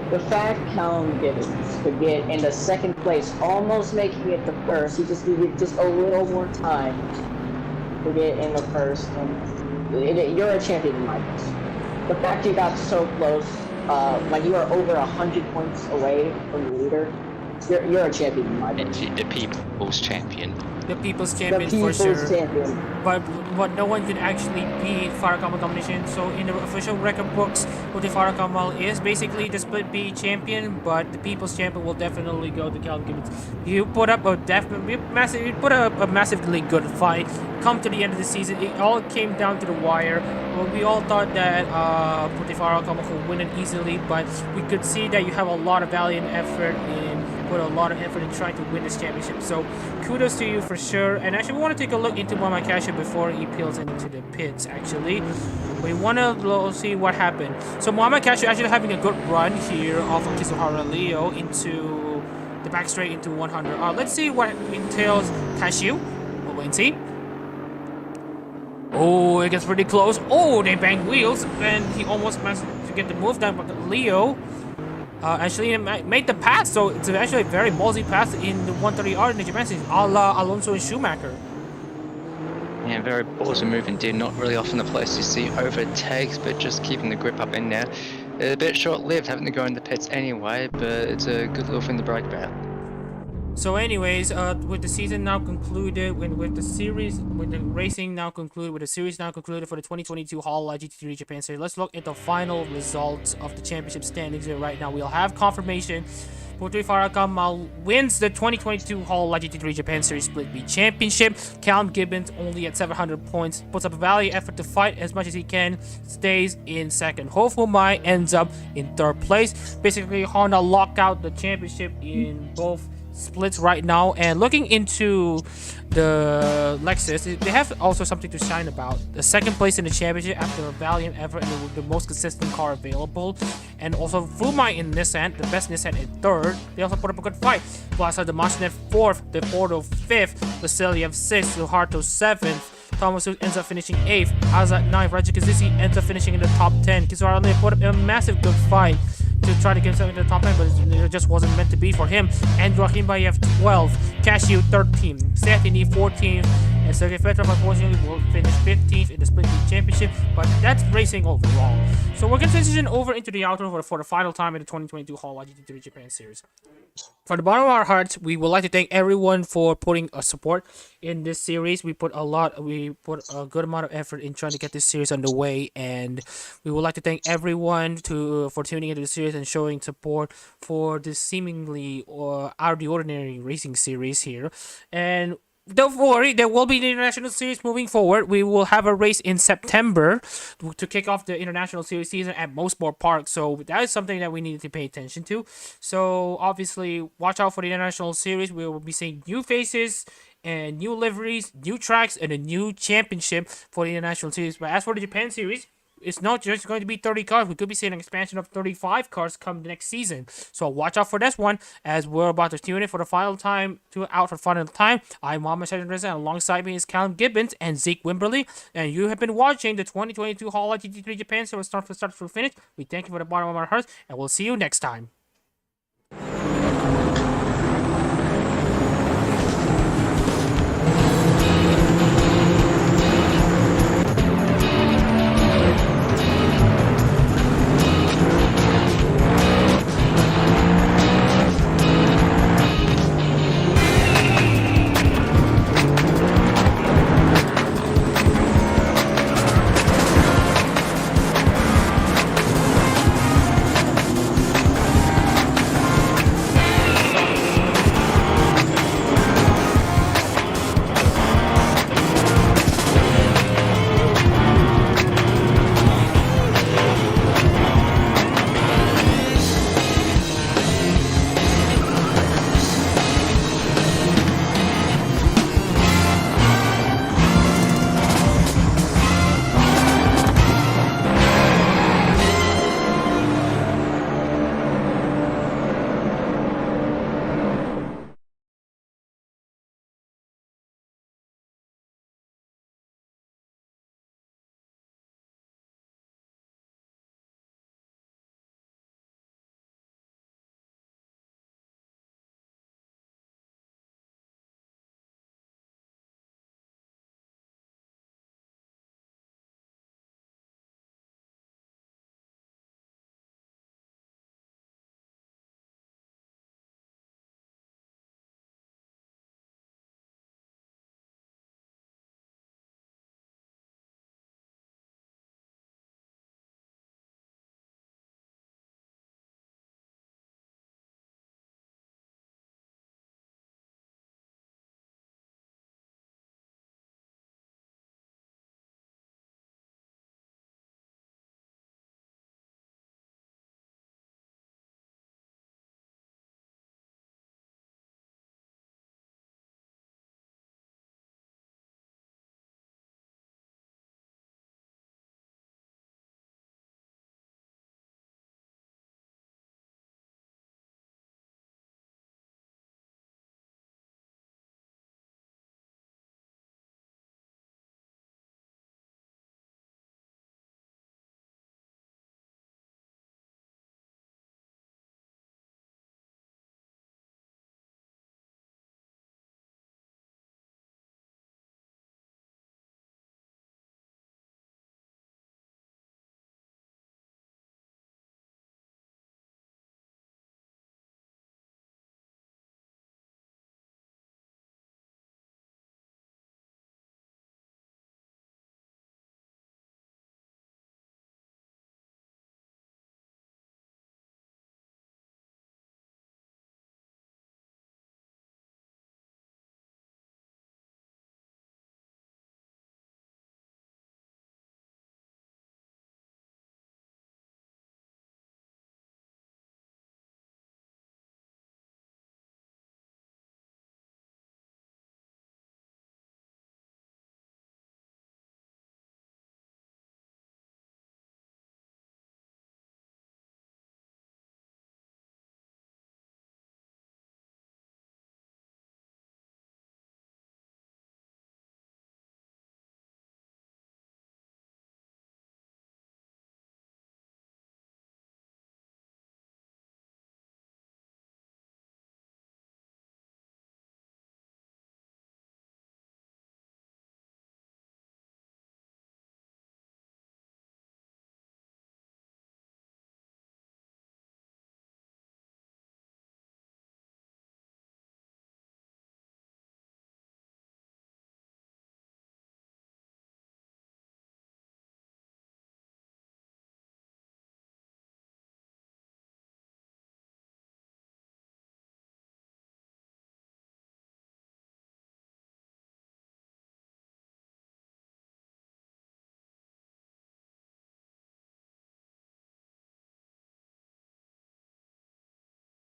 A: The fact Callum Gibbons could get in the 2nd place, almost making it the 1st, he just needed just a little more time to get in the 1st, and you're a champion in my books. The fact you got so close, like you are over 100 points away from the leader, you're a champion in my books.
C: The people's champion.
B: The people's champion for sure. But no one can actually beat Farakamal combination. So in the official record books, Putri Farakamal is basically the split B champion, but the people's champion will definitely go to Callum Gibbons. You put up a massively good fight. Come to the end of the season, it all came down to the wire. Well, we all thought that Putri Farakamal could win it easily, but we could see that you have a lot of valiant effort put a lot of effort in trying to win this championship. So kudos to you for sure. And actually, we want to take a look into Muhammad Kasha before he peels into the pits. Actually, we want to see what happened. So Muhammad Kasha actually having a good run here off of Kizuhara Leo into the back straight into 100. Let's see what entails Cashew. We'll wait and see. Oh, it gets pretty close. Oh, they bang wheels, and he almost managed to get the move down, but Leo actually made the pass. So it's actually a very ballsy pass in the 130R in the Japan Series, a la Alonso and Schumacher.
C: Yeah, very ballsy move indeed. Not really often the place you see overtakes, but just keeping the grip up in there. A bit short-lived having to go in the pits anyway, but it's a good little thing to brag about.
B: So anyways, with the season now concluded, with the series now concluded for the 2022 Hololive GT3 Japan Series, let's look at the final results of the championship standings here right now. We'll have confirmation. Putri Farakamal wins the 2022 Hololive GT3 Japan Series Split B Championship. Callum Gibbons, only at 700 points, puts up a valiant effort to fight as much as he can, stays in 2nd. Hofumai ends up in 3rd place. Basically, Honda locked out the championship in both splits right now. And looking into the Lexus, they have also something to shine about. The 2nd place in the championship after a valiant effort and the most consistent car available. And also Fumai in Nissan, the best Nissan in 3rd. They also put up a good fight. Plaza Domashnev 4th, Deporto 5th, Vasiliev 6th, Luharto 7th. Thomas ends up finishing 8th, Azad 9th, Raja Kaczynski ends up finishing in the top 10. Kizuhara Leo put up a massive good fight to try to get something to the top 10, but it just wasn't meant to be for him. And Rakhimbayev 12th, Cashew 13th, Sethini 14th, And Sergey Fedorov unfortunately will finish 15th in the Split League Championship, but that's racing overall. So we're going to transition over into the outro for the final time in the 2022 Hololive GT3 Japan Series. From the bottom of our hearts, we would like to thank everyone for putting a support in this series. We put a good amount of effort in trying to get this series underway, and we would like to thank everyone for tuning into the series and showing support for this seemingly out of the ordinary racing series here. And don't worry, there will be the International Series moving forward. We will have a race in September to kick off the International Series season at Mosport Park. So that is something that we need to pay attention to. So obviously, watch out for the International Series. We will be seeing new faces and new liveries, new tracks, and a new championship for the International Series. But as for the Japan Series, it's not just going to be 30 cars. We could be seeing an expansion of 35 cars come the next season. So watch out for this one as we're about to tune in for the final time. I'm Mama Shadran, and alongside me is Callum Gibbons and Zeke Wimberly. And you have been watching the 2022 Hololive GT3 Japan Series start to finish. We thank you for the bottom of our hearts, and we'll see you next time.